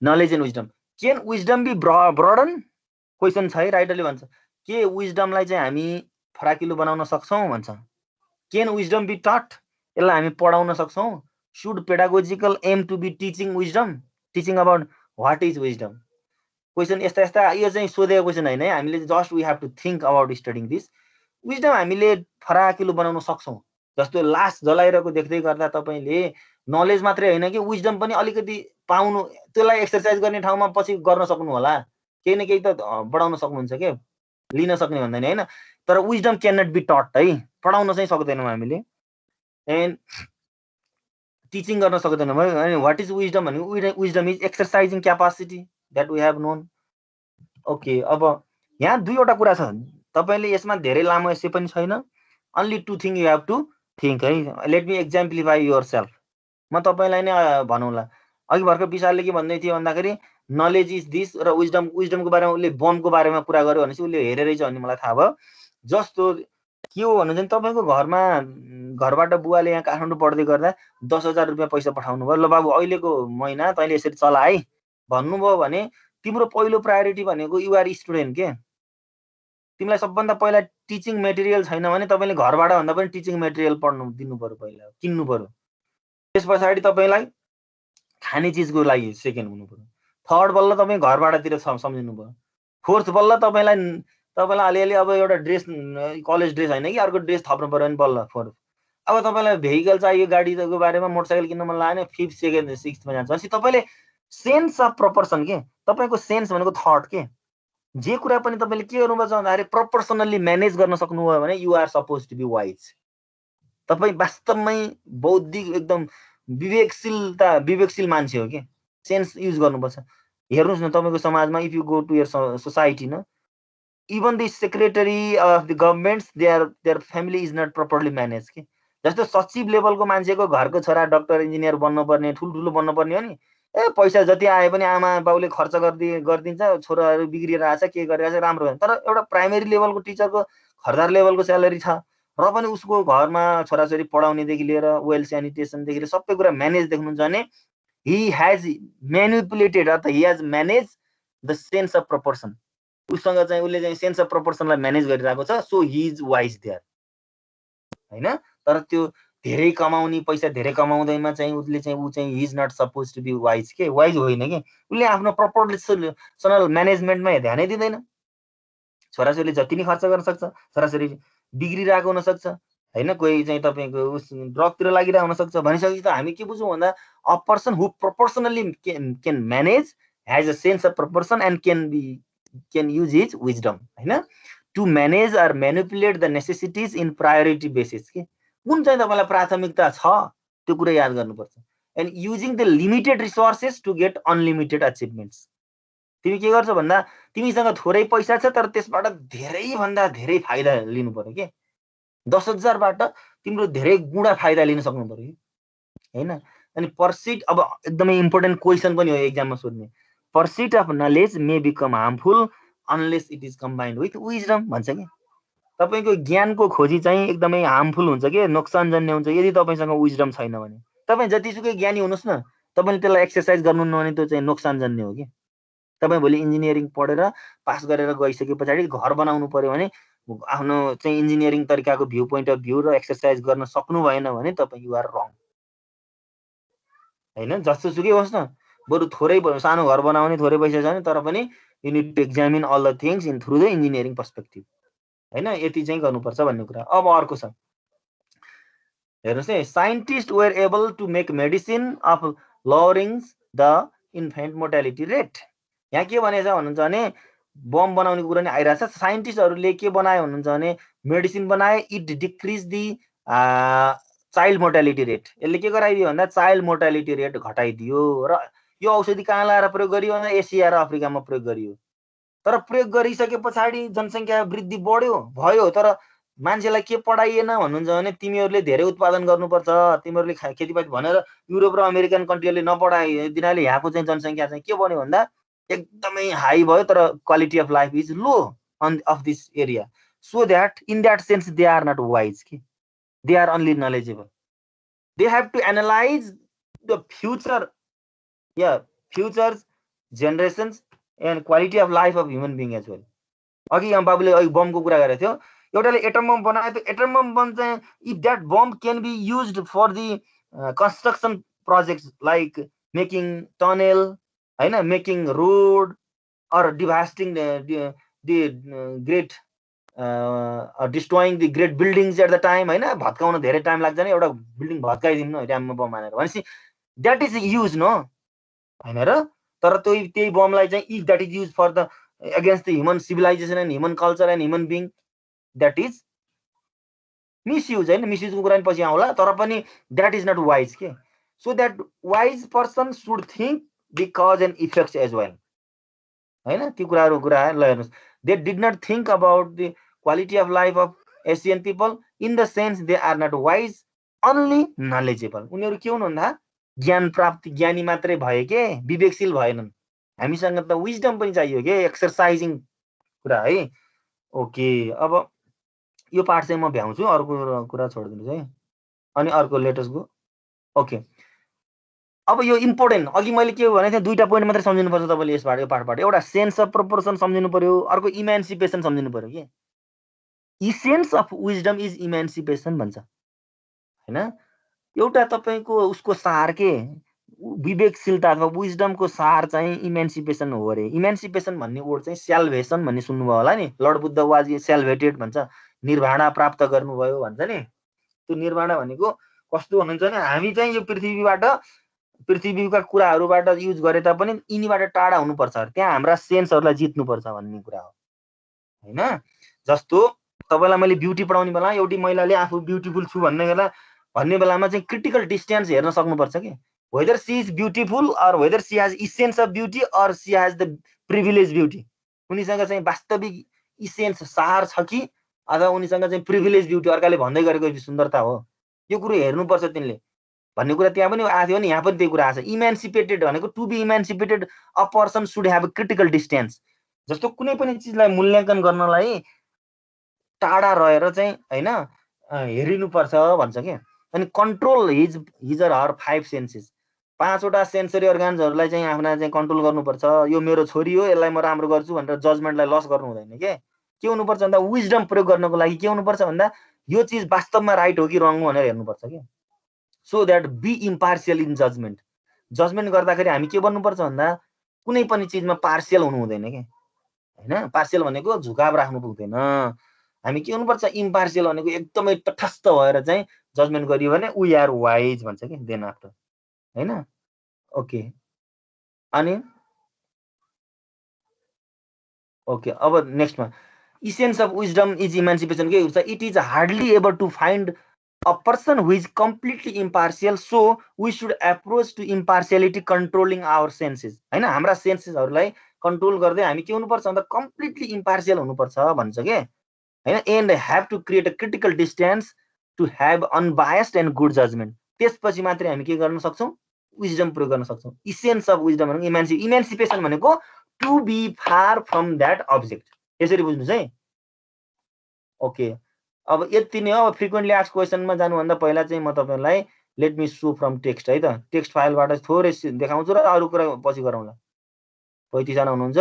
knowledge and wisdom. Can wisdom be broaden? Question छ है। राइटरले भन्छ के विजडमलाई चाहिँ हामी फराकिलो बनाउन सक्छौँ भन्छ। क्यान विजडम बी टट? यसलाई हामी पढाउन सक्छौँ। Should pedagogical aim to be teaching wisdom, teaching about what is wisdom. Question यस्ता यस्ता यो चाहिँ सोधेको क्वेसन होइन है। हामीले just we have to think about studying this. Wisdom हामीले फराकिलो बनाउन सक्छौँ। जस्तो लास जलाइरहेको देख्दै गर्दा तपाईँले नलेज मात्रै होइन कि विजडम पनि अलिकति पाउनु, त्यसलाई एक्सर्साइज गर्ने ठाउँमा पछि गर्न सक्नु होला। केही न केही त बढाउन सक्नुहुन्छ के, लिन सक्ने भन्दैन होइन। तर विजडम क्यान नट बी टट है, पढाउन चाहिँ सक्दैनौँ हामीले। एन्ड टिचिङ गर्न सक्दैनौँ है। वाट इज विजडम भनेको wisdom is exercising capacity that we have known. Okay, अब यहाँ दुईवटा कुरा छ। तपाईँले यसमा धेरै लामो एसे पनि छैन। Only two thing you have to think है। Let me exemplify yourself. म तपाईँलाई नै भनौँला। अघि भर्खर विशालले के भन्दै थियो भन्दाखेरि नलेज इज दिस र विजडमको बारेमा उसले बमको बारेमा कुरा गर्यो भनेपछि उसले हेरेरै छ भन्ने मलाई थाहा भयो। जस्तो के हो भने चाहिँ तपाईँको घरबाट बुवाले यहाँ काठमाडौँ पढ्दै गर्दा 10,000 रुपियाँ पैसा पठाउनु भयो। ल बाबु अहिलेको महिना तैँले यसरी चला है भन्नुभयो भने तिम्रो पहिलो प्रायोरिटी भनेको युआर स्टुडेन्ट के। तिमीलाई सबभन्दा पहिला टिचिङ मेटेरियल छैन भने तपाईँले घरबाट भन्दा पनि टिचिङ मेटेरियल पढ्नु दिनु पर्यो, पहिला किन्नु पर्यो। त्यस पछाडि तपाईँलाई खाने चिजको लागि सेकेन्ड हुनु पर्यो। थर्ड बल्ल तपाईँ घरबाटतिर सम्झिनु भयो। फोर्थ बल्ल तपाईँलाई अलिअलि अब एउटा ड्रेस, कलेज ड्रेस होइन कि अर्को ड्रेस थप्नु पर्यो भने बल्ल फोर्थ। अब तपाईँलाई भेहिकल चाहियो, गाडीको बारेमा मोटरसाइकल किन्न मन लाग्यो भने फिफ्थ, सेकेन्ड, सिक्स्थमा जान्छ। भनेपछि तपाईँले सेन्स अफ प्रपोर्सन के, तपाईँको सेन्स भनेको थट के। जे कुरा पनि तपाईँले के गर्नुपर्छ भन्दाखेरि प्रोपोर्सनल्ली म्यानेज गर्न सक्नुभयो भने you are suppose to be wise. तपाईँ वास्तवमै बौद्धिक एकदम विवेकशील मान्छे हो कि। सेन्स युज गर्नुपर्छ। हेर्नुहोस् न तपाईँको समाजमा if you go to your society न, even the secretary of the governments their family is not properly manage के। जस्तो सचिव लेभलको मान्छेको घरको छोरा डक्टर इन्जिनियर बन्नुपर्ने, ठुल्ठुलो बन्नुपर्ने हो नि। पैसा जति आए पनि आमा बाउले खर्च गरिदिन्छ, छोराहरू बिग्रिएर आएछ, के गरिरहेछ, राम्रो होइन। तर एउटा प्राइमेरी लेभलको टिचरको खरदार लेभलको स्यालेरी छ र पनि उसको घरमा छोराछोरी पढाउनेदेखि लिएर वेल सेनिटेसनदेखि लिएर सबै कुरा म्यानेज देख्नुहुन्छ भने he has manipulated अथवा he has managed the sense of proportion। उसँग चाहिँ उसले चाहिँ सेन्स अफ प्रपोर्सनलाई म्यानेज गरिरहेको छ। So he is wise there होइन। तर त्यो धेरै कमाउने, पैसा धेरै कमाउँदैमा चाहिँ उसले चाहिँ ऊ चाहिँ he is not suppose to be wise के। वाइज होइन कि, उसले आफ्नो प्रपोर्सनल म्यानेजमेन्टमा ध्यानै दिँदैन। छोराछोरीले जति नै खर्च गर्न सक्छ, छोराछोरी बिग्रिरहेको हुनसक्छ होइन, कोही चाहिँ तपाईँको उस ड्रगतिर लागिरहेको हुनसक्छ। भनिसकेपछि त हामी के बुझौँ भन्दा a person who proportionally can manage, has a sense of proportion and can use his wisdom होइन, to manage or manipulate the necessities in priority basis के कुन चाहिँ तपाईँलाई प्राथमिकता छ त्यो कुरा याद गर्नुपर्छ। And using the limited resources to get unlimited achievements. तिमी के गर्छौ भन्दा तिमीसँग थोरै पैसा छ तर त्यसबाट धेरैभन्दा धेरै फाइदा लिनु पर्यो के। 10,000बाट तिम्रो धेरै गुणा फाइदा लिन सक्नु पर्यो होइन। अनि पर्सिट, अब एकदमै इम्पोर्टेन्ट क्वेसन पनि हो एक्जाममा सोध्ने, pursuit of knowledge may become harmful unless it is combined with wisdom भन्छ कि। तपाईँको ज्ञानको खोजी चाहिँ एकदमै हार्मफुल हुन्छ कि, नोक्सानजन्य हुन्छ यदि तपाईँसँग विजडम छैन भने। तपाईँ जतिसुकै ज्ञानी हुनुहोस् न, तपाईँले त्यसलाई एक्सर्साइज गर्नुहुन्न भने त्यो चाहिँ नोक्सानजन्य हो कि। तपाईँ भोलि इन्जिनियरिङ पढेर पास गरेर गइसके पछाडि घर बनाउनु पर्यो भने आफ्नो चाहिँ इन्जिनियरिङ तरिकाको भ्यू पोइन्ट अफ भ्यू र एक्सर्साइज गर्न सक्नु भएन भने तपाईँ युआर रङ होइन। जस्तोसुकै होस् न, बरु थोरै सानो घर बनाउने थोरै पैसा छ भने तर पनि you need to examine all the things in through the engineering perspective होइन। यति चाहिँ गर्नुपर्छ भन्ने कुरा। अब अर्को छ हेर्नुहोस् है, scientist were able to make medicine of lowering the infant mortality rate. यहाँ के भनेछ भन्नुहुन्छ भने बम बनाउने कुरा नि आइरहेछ। साइन्टिस्टहरूले के बनायो भन्नुहुन्छ भने मेडिसिन बनाए, it decrease the child mortality rate. यसले के गराइदियो भन्दा चाइल्ड मोर्टालिटी रेट घटाइदियो। र यो औषधि कहाँ लाएर प्रयोग गरियो भन्दा एसिया र अफ्रिकामा प्रयोग गरियो। तर प्रयोग गरिसके पछाडि जनसङ्ख्या वृद्धि बढ्यो भयो, तर मान्छेलाई के पढाइएन भन्नुहुन्छ भने तिमीहरूले धेरै उत्पादन गर्नुपर्छ, तिमीहरूले खेतीपाती भनेर युरोप र अमेरिकन कन्ट्रीहरूले नपढाइदिनाले यहाँको चाहिँ जनसङ्ख्या चाहिँ के बन्यो भन्दा एकदमै हाई भयो, तर quality of life is low of this area. So that in that sense they are not wise कि, they are only knowledgeable. They have to analyse the futures generations and quality of life of human being as well. अघि यहाँ बाबुले अघि बमको कुरा गरेको थियो, एउटाले एटम बम बनायो, त्यो एटम बम चाहिँ if that bomb can be used for the construction projects like making tunnel होइन, making road or devastating the great destroying the great buildings at the time होइन। भत्काउन धेरै टाइम लाग्दैन, एउटा building भत्काइदिनु ड्याममा bomb हानेर भनेपछि that is use no होइन र। तर त्यही बमलाई चाहिँ if that is use for the against the human civilization and human culture and human being, that is misuse होइन। मिसयुजको कुरा पनि पछि आउला, तर पनि द्याट इज नट वाइज के। So that wise person should think the cause and effects as well होइन। त्यो कुराहरू कुरा ल हेर्नुहोस्, they did not think about the quality of life of Asian people in the sense they are not wise only knowledgeable. उनीहरू के हुनु भन्दा ज्ञान प्राप्ति ज्ञानी मात्रै भए के, विवेकशील भएनन्। हामीसँग त विजडम पनि चाहियो के, एक्सर्साइजिङ कुरा है। ओके, अब यो पार्ट चाहिँ म भ्याउँछु, अर्को कुरा छोडिदिनुहोस् है। अनि अर्को लेटेस्ट गो। ओके, अब यो इम्पोर्टेन्ट, अघि मैले के भनेको थिएँ दुईवटा पोइन्ट मात्रै सम्झिनुपर्छ तपाईँले यसबाट, यो पार्टबाट। एउटा सेन्स अफ प्रोपोर्सन सम्झिनु पर्यो, अर्को इमेन्सिपेसन सम्झिनु पर्यो कि। इसेन्स अफ विजडम इज इमेन्सिपेसन भन्छ होइन। एउटा तपाईँको उसको सार के, विवेकशीलता अथवा विजडमको सार चाहिँ इमेन्सिपेसन हो अरे। इमेन्सिपेसन भन्ने वर्ड चाहिँ स्याल्भेसन भन्ने सुन्नुभयो होला नि, लर्ड बुद्ध वाज स्याल्भेटेड भन्छ, निर्वाणा प्राप्त गर्नुभयो भन्छ नि। त्यो निर्वाणा भनेको कस्तो हुनुहुन्छ भने हामी चाहिँ यो पृथ्वीका कुराहरूबाट युज गरे तापनि यिनीबाट टाढा हुनुपर्छ, त्यहाँ हाम्रा सेन्सहरूलाई जित्नुपर्छ भन्ने कुरा हो होइन। जस्तो तपाईँलाई मैले ब्युटी पढाउने बेला एउटी महिलाले आफू ब्युटिफुल छु भन्ने बेलामा चाहिँ क्रिटिकल डिस्टेन्स हेर्न सक्नुपर्छ कि, whether she is beautiful or whether she has essence of beauty or she has the privilege beauty. उनीसँग चाहिँ वास्तविक इसेन्स सार छ कि अथवा उनीसँग चाहिँ प्रिभिलेज ब्युटी, अर्काले भन्दै गरेको सुन्दरता हो, यो कुरो हेर्नुपर्छ तिनले भन्ने कुरा त्यहाँ पनि आएको थियो नि, यहाँ पनि त्यही कुरा आएको छ। इमेन्सिपेटेड भनेको to be emancipated a person should have a critical distance. जस्तो कुनै पनि चिजलाई मूल्याङ्कन गर्नलाई टाढा रहेर चाहिँ होइन हेरिनुपर्छ भन्छ क्या। अनि control his or her 5 senses, 5वटा सेन्सरी अर्गान्सहरूलाई चाहिँ आफ्ना चाहिँ कन्ट्रोल गर्नुपर्छ। यो मेरो छोरी हो, यसलाई म राम्रो गर्छु भनेर जजमेन्टलाई लस गर्नु हुँदैन के हुनुपर्छ भन्दा विजडम प्रयोग गर्नको लागि के हुनुपर्छ भन्दा यो चिज वास्तवमा राइट हो कि रङ हो भनेर हेर्नुपर्छ कि। So that be impartial in judgement. Judgement गर्दाखेरि हामी के बन्नुपर्छ भन्दा कुनै पनि चिजमा पार्सियल हुनु हुँदैन कि हैन। पार्सियल भनेको झुकाव राख्नु पुग्दैन। हामी के हुनुपर्छ, इम्पार्सियल भनेको एकदमै तटस्थ भएर चाहिँ जजमेन्ट गरियो भने वी आर वाइज भन्छ कि देन आफ्टर, हैन। ओके, अनि ओके, अब नेक्स्टमा essence of wisdom is emancipation के हुन्छ, it is hardly able to find a person who is completely impartial, so we should approach to impartiality controlling our senses, हैन। हाम्रा सेन्सेसहरूलाई कन्ट्रोल गर्दै हामी के हुनुपर्छ भन्दा कम्प्लिटली इम्पार्सियल हुनुपर्छ भन्छ के, हैन। And have to create a critical distance to have unbiased and good judgement. त्यसपछि मात्रै हामी के गर्न सक्छौँ, विजडम प्रयोग गर्न सक्छौँ। इसेन्स अफ विजडम भनेको इमेन्सिपेसन भनेको to be far from that object, यसरी बुझ्नुहोस् है। ओके, अब यति नै हो। अब फ्रिक्वेन्टली आस्क्ड क्वेसनमा जानुभन्दा पहिला चाहिँ म तपाईँलाई let me so from text है त, टेक्स्ट फाइलबाट थोरै देखाउँछु र अरू कुरा पछि गरौँला। 35 जना हुनुहुन्छ?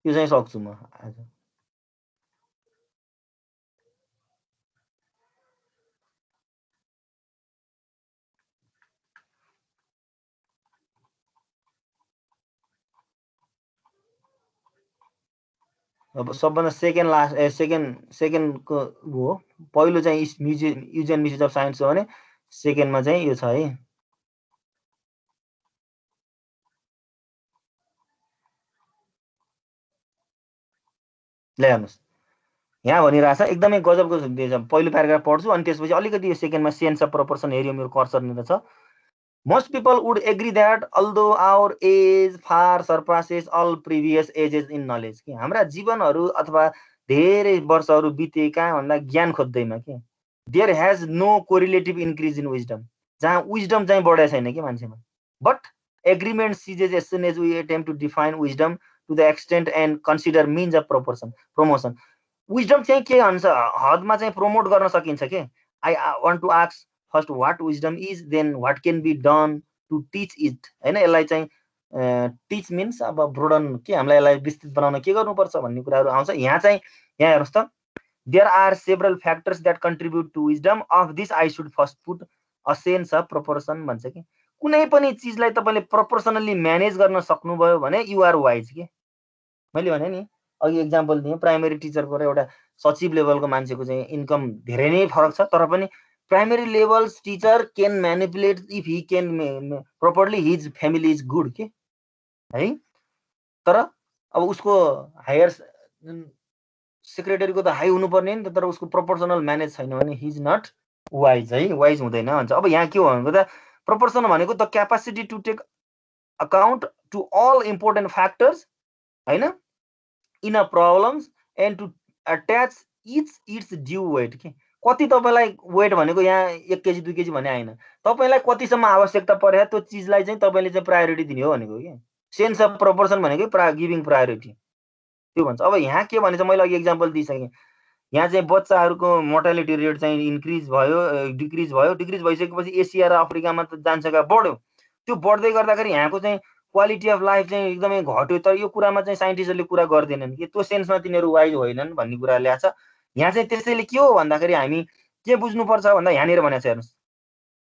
यो चाहिँ सक्छु म आज। अब सबभन्दा सेकेन्डको हो, पहिलो चाहिँ use and misuse of science हो भने सेकेन्डमा चाहिँ यो छ है। ल हेर्नुहोस्, यहाँ भनिरहेछ एकदमै गजबको पहिलो प्याराग्राफ पढ्छु अनि त्यसपछि अलिकति यो सेकेन्डमा सेन्स अफ प्रपोर्सन हेऱ्यो, मेरो कर्सर निर छ। Most people would agree that although our age far surpasses all previous ages in knowledge, कि हाम्रा जीवनहरू अथवा धेरै वर्षहरू बिते कहाँ भन्दा ज्ञान खोज्दैमा के, there has no correlative increase in wisdom, जहाँ विजडम चाहिँ बढेको छैन कि मान्छेमा। But agreement ceases as soon as we attempt to define wisdom to the extent and consider means of promotion. Wisdom चाहिँ के भन्छ, हदमा चाहिँ प्रमोट गर्न सकिन्छ के। I want to ask first what wisdom is, then what can be done to teach it, होइन। यसलाई चाहिँ टिच मिन्स अब ब्रोडन के, हामीलाई यसलाई विस्तृत बनाउन के गर्नुपर्छ भन्ने कुराहरू आउँछ। यहाँ चाहिँ यहाँ हेर्नुहोस् त, there are several factors that contribute to wisdom, of this I should first put a sense of proportion भन्छ कि। कुनै पनि चिजलाई तपाईँले प्रपोर्सनल्ली म्यानेज गर्न सक्नुभयो भने यु आर वाइज के। मैले भने नि अघि एक्जाम्पल दिएँ, प्राइमेरी टिचरको र एउटा सचिव लेभलको मान्छेको चाहिँ इन्कम धेरै नै फरक छ, तर पनि primary levels teacher can manipulate if he can properly his family is good के, है। तर अब उसको हायर सेक्रेटरीको त हाई हुनुपर्ने नि त, तर उसको प्रोपोर्सनल म्यानेज छैन भने हि इज नट वाइज, है, वाइज हुँदैन भन्छ। अब यहाँ के हो भनेको त, प्रोपोर्सन भनेको the capacity to take account to all important factors, होइन, in a problems and to attach its due weight के। कति तपाईँलाई वेट भनेको यहाँ 1 केजी 2 केजी भने आएन, तपाईँलाई कतिसम्म आवश्यकता परे त्यो चिजलाई चाहिँ तपाईँले चाहिँ प्रायोरिटी दिने हो भनेको के। सेन्स अफ प्रपोर्सन भनेकै गिभिङ प्रायोरिटी, त्यो भन्छ। अब यहाँ के भने चाहिँ मैले अघि एक्जाम्पल दिइसकेँ, यहाँ चाहिँ बच्चाहरूको मोर्टालिटी रेट चाहिँ इन्क्रिज भयो, डिक्रिज भइसकेपछि एसिया र अफ्रिकामा त जनसङ्ख्या बढ्यो, त्यो बढ्दै गर्दाखेरि यहाँको चाहिँ क्वालिटी अफ लाइफ चाहिँ एकदमै घट्यो। तर यो कुरामा चाहिँ साइन्टिस्टहरूले कुरा गर्दैनन् कि त्यो सेन्समा तिनीहरू वाइज होइनन् भन्ने कुरा ल्याएको छ यहाँ चाहिँ। त्यसैले के हो भन्दाखेरि हामी के बुझ्नुपर्छ भन्दा यहाँनिर भनेको छ हेर्नुहोस्,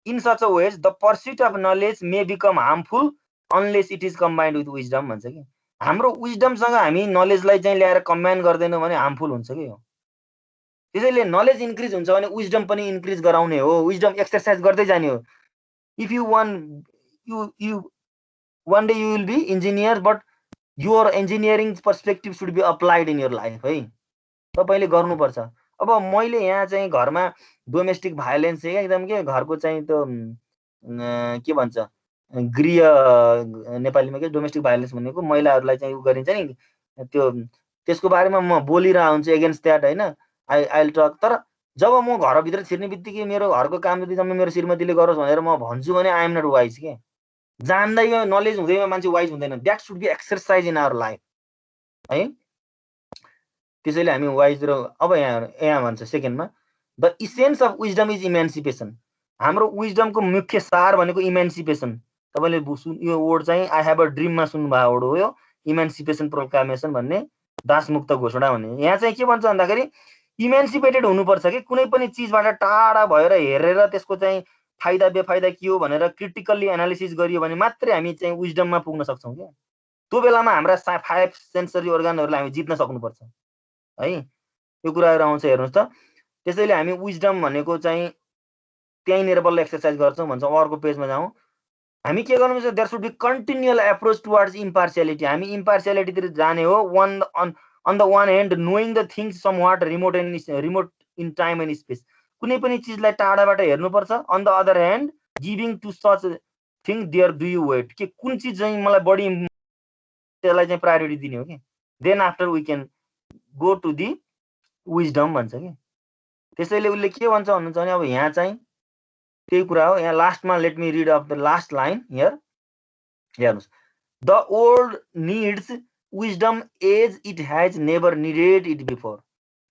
in such a ways the pursuit of knowledge may become harmful unless it is combined with wisdom भन्छ कि। हाम्रो विजडमसँग हामी नलेजलाई चाहिँ ल्याएर कम्बाइन गर्दैनौँ भने हार्मफुल हुन्छ कि हो। त्यसैले नलेज इन्क्रिज हुन्छ भने विजडम पनि इन्क्रिज गराउने हो, विजडम एक्सर्साइज गर्दै जाने हो। If you one day you will be engineer, but your engineering perspective should be applied in your life, है, तपाईँले गर्नुपर्छ। अब मैले यहाँ चाहिँ घरमा डोमेस्टिक भाइलेन्स चाहिँ एकदम के, घरको चाहिँ त्यो के भन्छ गृह नेपालीमा के डोमेस्टिक भाइलेन्स भनेको महिलाहरूलाई चाहिँ उ गरिन्छ नि, त्यो त्यसको बारेमा म बोलिरहेको हुन्छु एगेन्स्ट द्याट, होइन। I talk. तर जब म घरभित्र छिर्ने बित्तिकै मेरो घरको काम जति जम्मै मेरो श्रीमतीले गरोस् भनेर म भन्छु भने आई एम नट वाइज के। जान्दैमा नलेज हुँदैमा मान्छे वाइज हुँदैन, that should be exercise in our life, है। त्यसैले हामी वाइज र अब यहाँ भन्छ सेकेन्डमा, the essence of wisdom is emancipation. हाम्रो विजडमको मुख्य सार भनेको इमेन्सिपेसन। तपाईँले यो वर्ड चाहिँ आई हेभ अ ड्रिममा सुन्नुभएको वर्ड हो यो, इमेन्सिपेसन प्रोक्लामेसन भन्ने, दासमुक्त घोषणा भन्ने। यहाँ चाहिँ के भन्छ भन्दाखेरि इमेन्सिपेटेड हुनुपर्छ कि, कुनै पनि चिजबाट टाढा भएर हेरेर त्यसको चाहिँ फाइदा बेफाइदा के हो भनेर क्रिटिकल्ली एनालिसिस गरियो भने मात्रै हामी चाहिँ विजडममा पुग्न सक्छौँ क्या। त्यो बेलामा हाम्रा 5 सेन्सरी अर्गानहरूलाई हामी जित्न सक्नुपर्छ है। यो कुराहरू आउँछ हेर्नुहोस् त। त्यसैले हामी विजडम भनेको चाहिँ त्यहीँनिर बल्ल एक्सर्साइज गर्छौँ भन्छौँ। अर्को पेजमा जाउँ। हामी के गर्नुपर्छ, there should be continual approach towards impartiality. हामी इम्पार्सियालिटीतिर जाने हो। On the one hand knowing the things somewhat remote in time and space. कुनै पनि चिजलाई टाढाबाट हेर्नुपर्छ। On the other hand giving to such thing their due weight, के कुन चिज चाहिँ मलाई बढी त्यसलाई चाहिँ प्रायोरिटी दिने हो कि। Then after we can go to the wisdom भन्छ कि। त्यसैले उसले के भन्छ भन्नुहुन्छ भने अब यहाँ चाहिँ त्यही कुरा हो। यहाँ लास्टमा let me read of the last line here. हेर्नुहोस्, the world needs wisdom as it has never needed it before.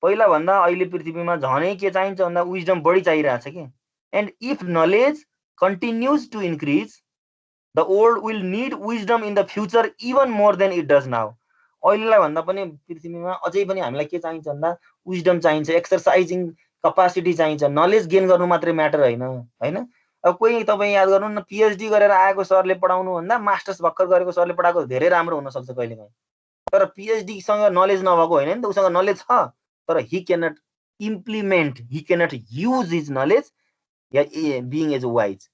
पहिला भन्दा अहिले पृथ्वीमा झनै के चाहिन्छ भन्दा विजडम बढी चाहिरहेछ कि। And if knowledge continues to increase the world will need wisdom in the future even more than it does now. अहिलेलाई भन्दा पनि पृथ्वीमा अझै पनि हामीलाई के चाहिन्छ भन्दा विजडम चाहिन्छ, एक्सर्साइजिङ कपासिटी चाहिन्छ। नलेज गेन गर्नु मात्रै म्याटर होइन। अब कोही तपाईँ याद गर्नु न, पिएचडी गरेर आएको सरले पढाउनु भन्दा मास्टर्स भर्खर गरेको सरले पढाएको धेरै राम्रो हुनसक्छ कहिलेकाहीँ। तर पिएचडीसँग नलेज नभएको होइन नि त, उसँग नलेज छ तर he cannot implement, he cannot use his knowledge yeah being age wise.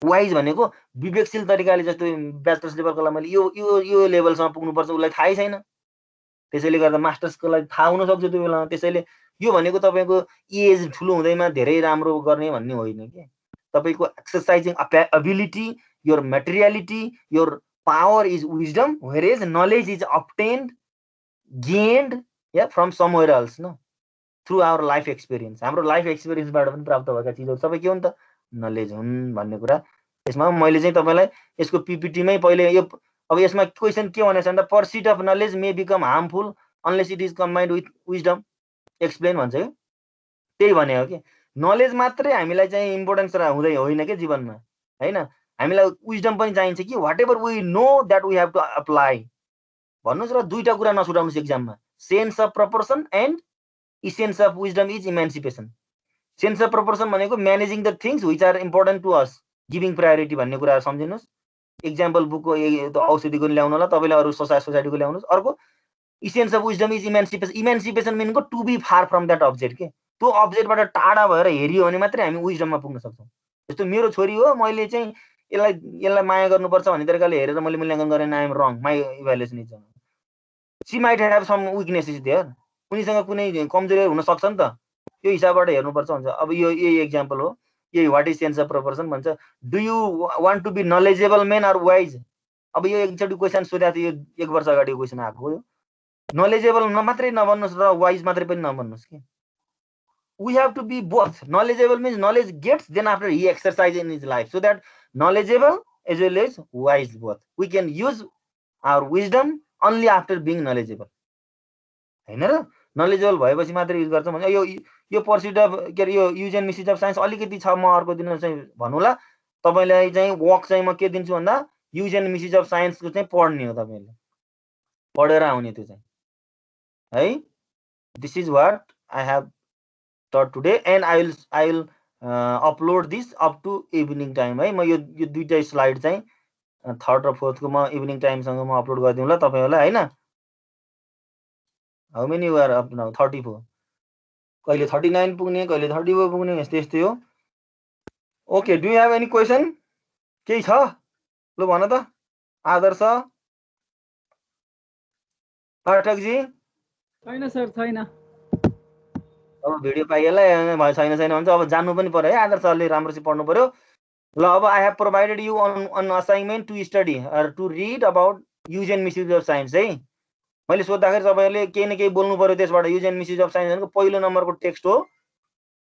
Wise भनेको विवेकशील तरिकाले, जस्तो ब्याचलर्स लेभलकोलाई मैले यो यो यो लेभलसम्म पुग्नुपर्छ उसलाई थाहै छैन। त्यसैले गर्दा मास्टर्सको लागि थाहा हुनसक्छ त्यो बेलामा। त्यसैले यो भनेको तपाईँको एज ठुलो हुँदैमा धेरै राम्रो गर्ने भन्ने होइन कि। तपाईँको exercising ability, your materiality, your power is wisdom, where is knowledge is obtained gained या फ्रम समवेयर एल्स न, थ्रु आवर लाइफ एक्सपिरियन्स। हाम्रो लाइफ एक्सपिरियन्सबाट पनि प्राप्त भएका चिजहरू सबै के हुन् त, नलेज हुन् भन्ने कुरा। यसमा मैले चाहिँ तपाईँलाई यसको पिपिटीमै पहिले यो, अब यसमा क्वेसन के भनेको छ भन्दा pursuit of knowledge may become harmful unless it is combined with wisdom, explain भन्छ कि। त्यही भने हो कि नलेज मात्रै हामीलाई चाहिँ इम्पोर्टेन्स हुँदै होइन कि जीवनमा, होइन। हामीलाई विजडम पनि चाहिन्छ कि whatever we know that we have to apply. भन्नुहोस् र दुईवटा कुरा नछुटाउनुहोस् एक्जाममा, sense of proportion and essence of wisdom is emancipation. Sense of proportion भनेको managing the things which are important to us, giving priority भन्ने कुरा सम्झिनुहोस्। इक्जाम्पल बुकको औषधिको ल्याउनु होला, तपाईँले अरू सोसाइटीको ल्याउनुहोस्। अर्को essence of wisdom is emancipation. Emancipation मिनको to be far from that object के। त्यो अब्जेक्टबाट टाढा भएर हेरियो भने मात्रै हामी विजडममा पुग्न सक्छौँ। जस्तो मेरो छोरी हो, मैले चाहिँ यसलाई माया गर्नुपर्छ भन्ने तरिकाले हेरेर मैले मूल्याङ्कन गरेँ, I am wrong, my evaluation is wrong. She might have some weaknesses there, उनीसँग कुनै कमजोरी हुन सक्छ नि त, त्यो हिसाबबाट हेर्नुपर्छ भन्छ। अब यो यही एक्जाम्पल हो, यही what is sense of proportion भन्छ। Do you want to be knowledgeable men or wise. अब यो एकचोटि क्वेसन सोधेको थियो, यो 1 वर्ष अगाडिको क्वेसन आएको हो। नलेजेबल मात्रै नबन्नुहोस् र वाइज मात्रै पनि नबन्नुहोस् कि। We have to be both. Knowledgeable means knowledge gets, then after he exercise in his life, so that knowledgeable as well as wise both. We can use our wisdom only after being knowledgeable. हैन र, knowledgeable भएपछि मात्रै use गर्छौँ भने यो pursuit of के अरे यो use and misuse of science अलिकति छ। म अर्को दिन चाहिँ भन्नुला तपाईँलाई चाहिँ वर्क चाहिँ म के दिन्छु भन्दा युज एन्ड मिसयुज अफ साइन्सको चाहिँ पढ्ने हो, तपाईँले पढेर आउने त्यो चाहिँ है। This is what I have taught today and I will upload this up to evening time है। म यो दुईटा स्लाइड चाहिँ 3rd र 4th को म इभिनिङ टाइमसँग म अपलोड गरिदिउँ ल तपाईँहरूलाई, होइन। How many you are up now? 34, कहिले 39 पुग्ने, कहिले 34 पुग्ने, यस्तै हो। Okay, do you have any question? केही छ? ल भन त आदर्श, पाठकजी। छैन सर, छैन। अब भिडियो पाइएला छैन भन्छ, अब जान्नु पनि पर्यो है, आदर्शले राम्रोसित पढ्नु पर्यो। ल अब I have provided you an assignment to study to read about use and misuse of science है। मैले सोद्धाखेरि तपाईँहरूले केही न केही बोल्नु पर्यो त्यसबाट। Use and misuse of science भनेको पहिलो नम्बरको टेक्स्ट हो,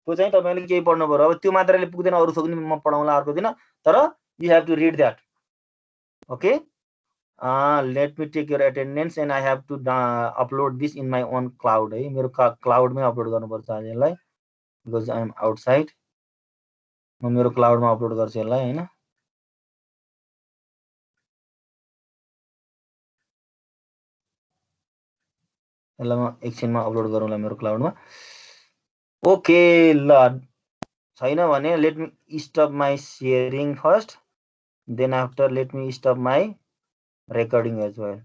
त्यो चाहिँ तपाईँले केही पढ्नु पर्यो। अब त्यो मात्रैले पुग्दैन, अरू थोक नि म पढाउँला अर्को दिन, तर you have to read that. Okay, let me take your attendance and I have to upload this in my own cloud है। मेरो क्लाउडमै अपलोड गर्नुपर्छ आज यसलाई, बिकज आई एम आउटसाइड। म मेरो क्लाउडमा अपलोड गर्छु यसलाई, होइन। यसलाई म एकछिनमा अपलोड गरौँला मेरो क्लाउडमा। ओके ल, छैन भने let me stop my sharing first, then after let me stop my recording as well.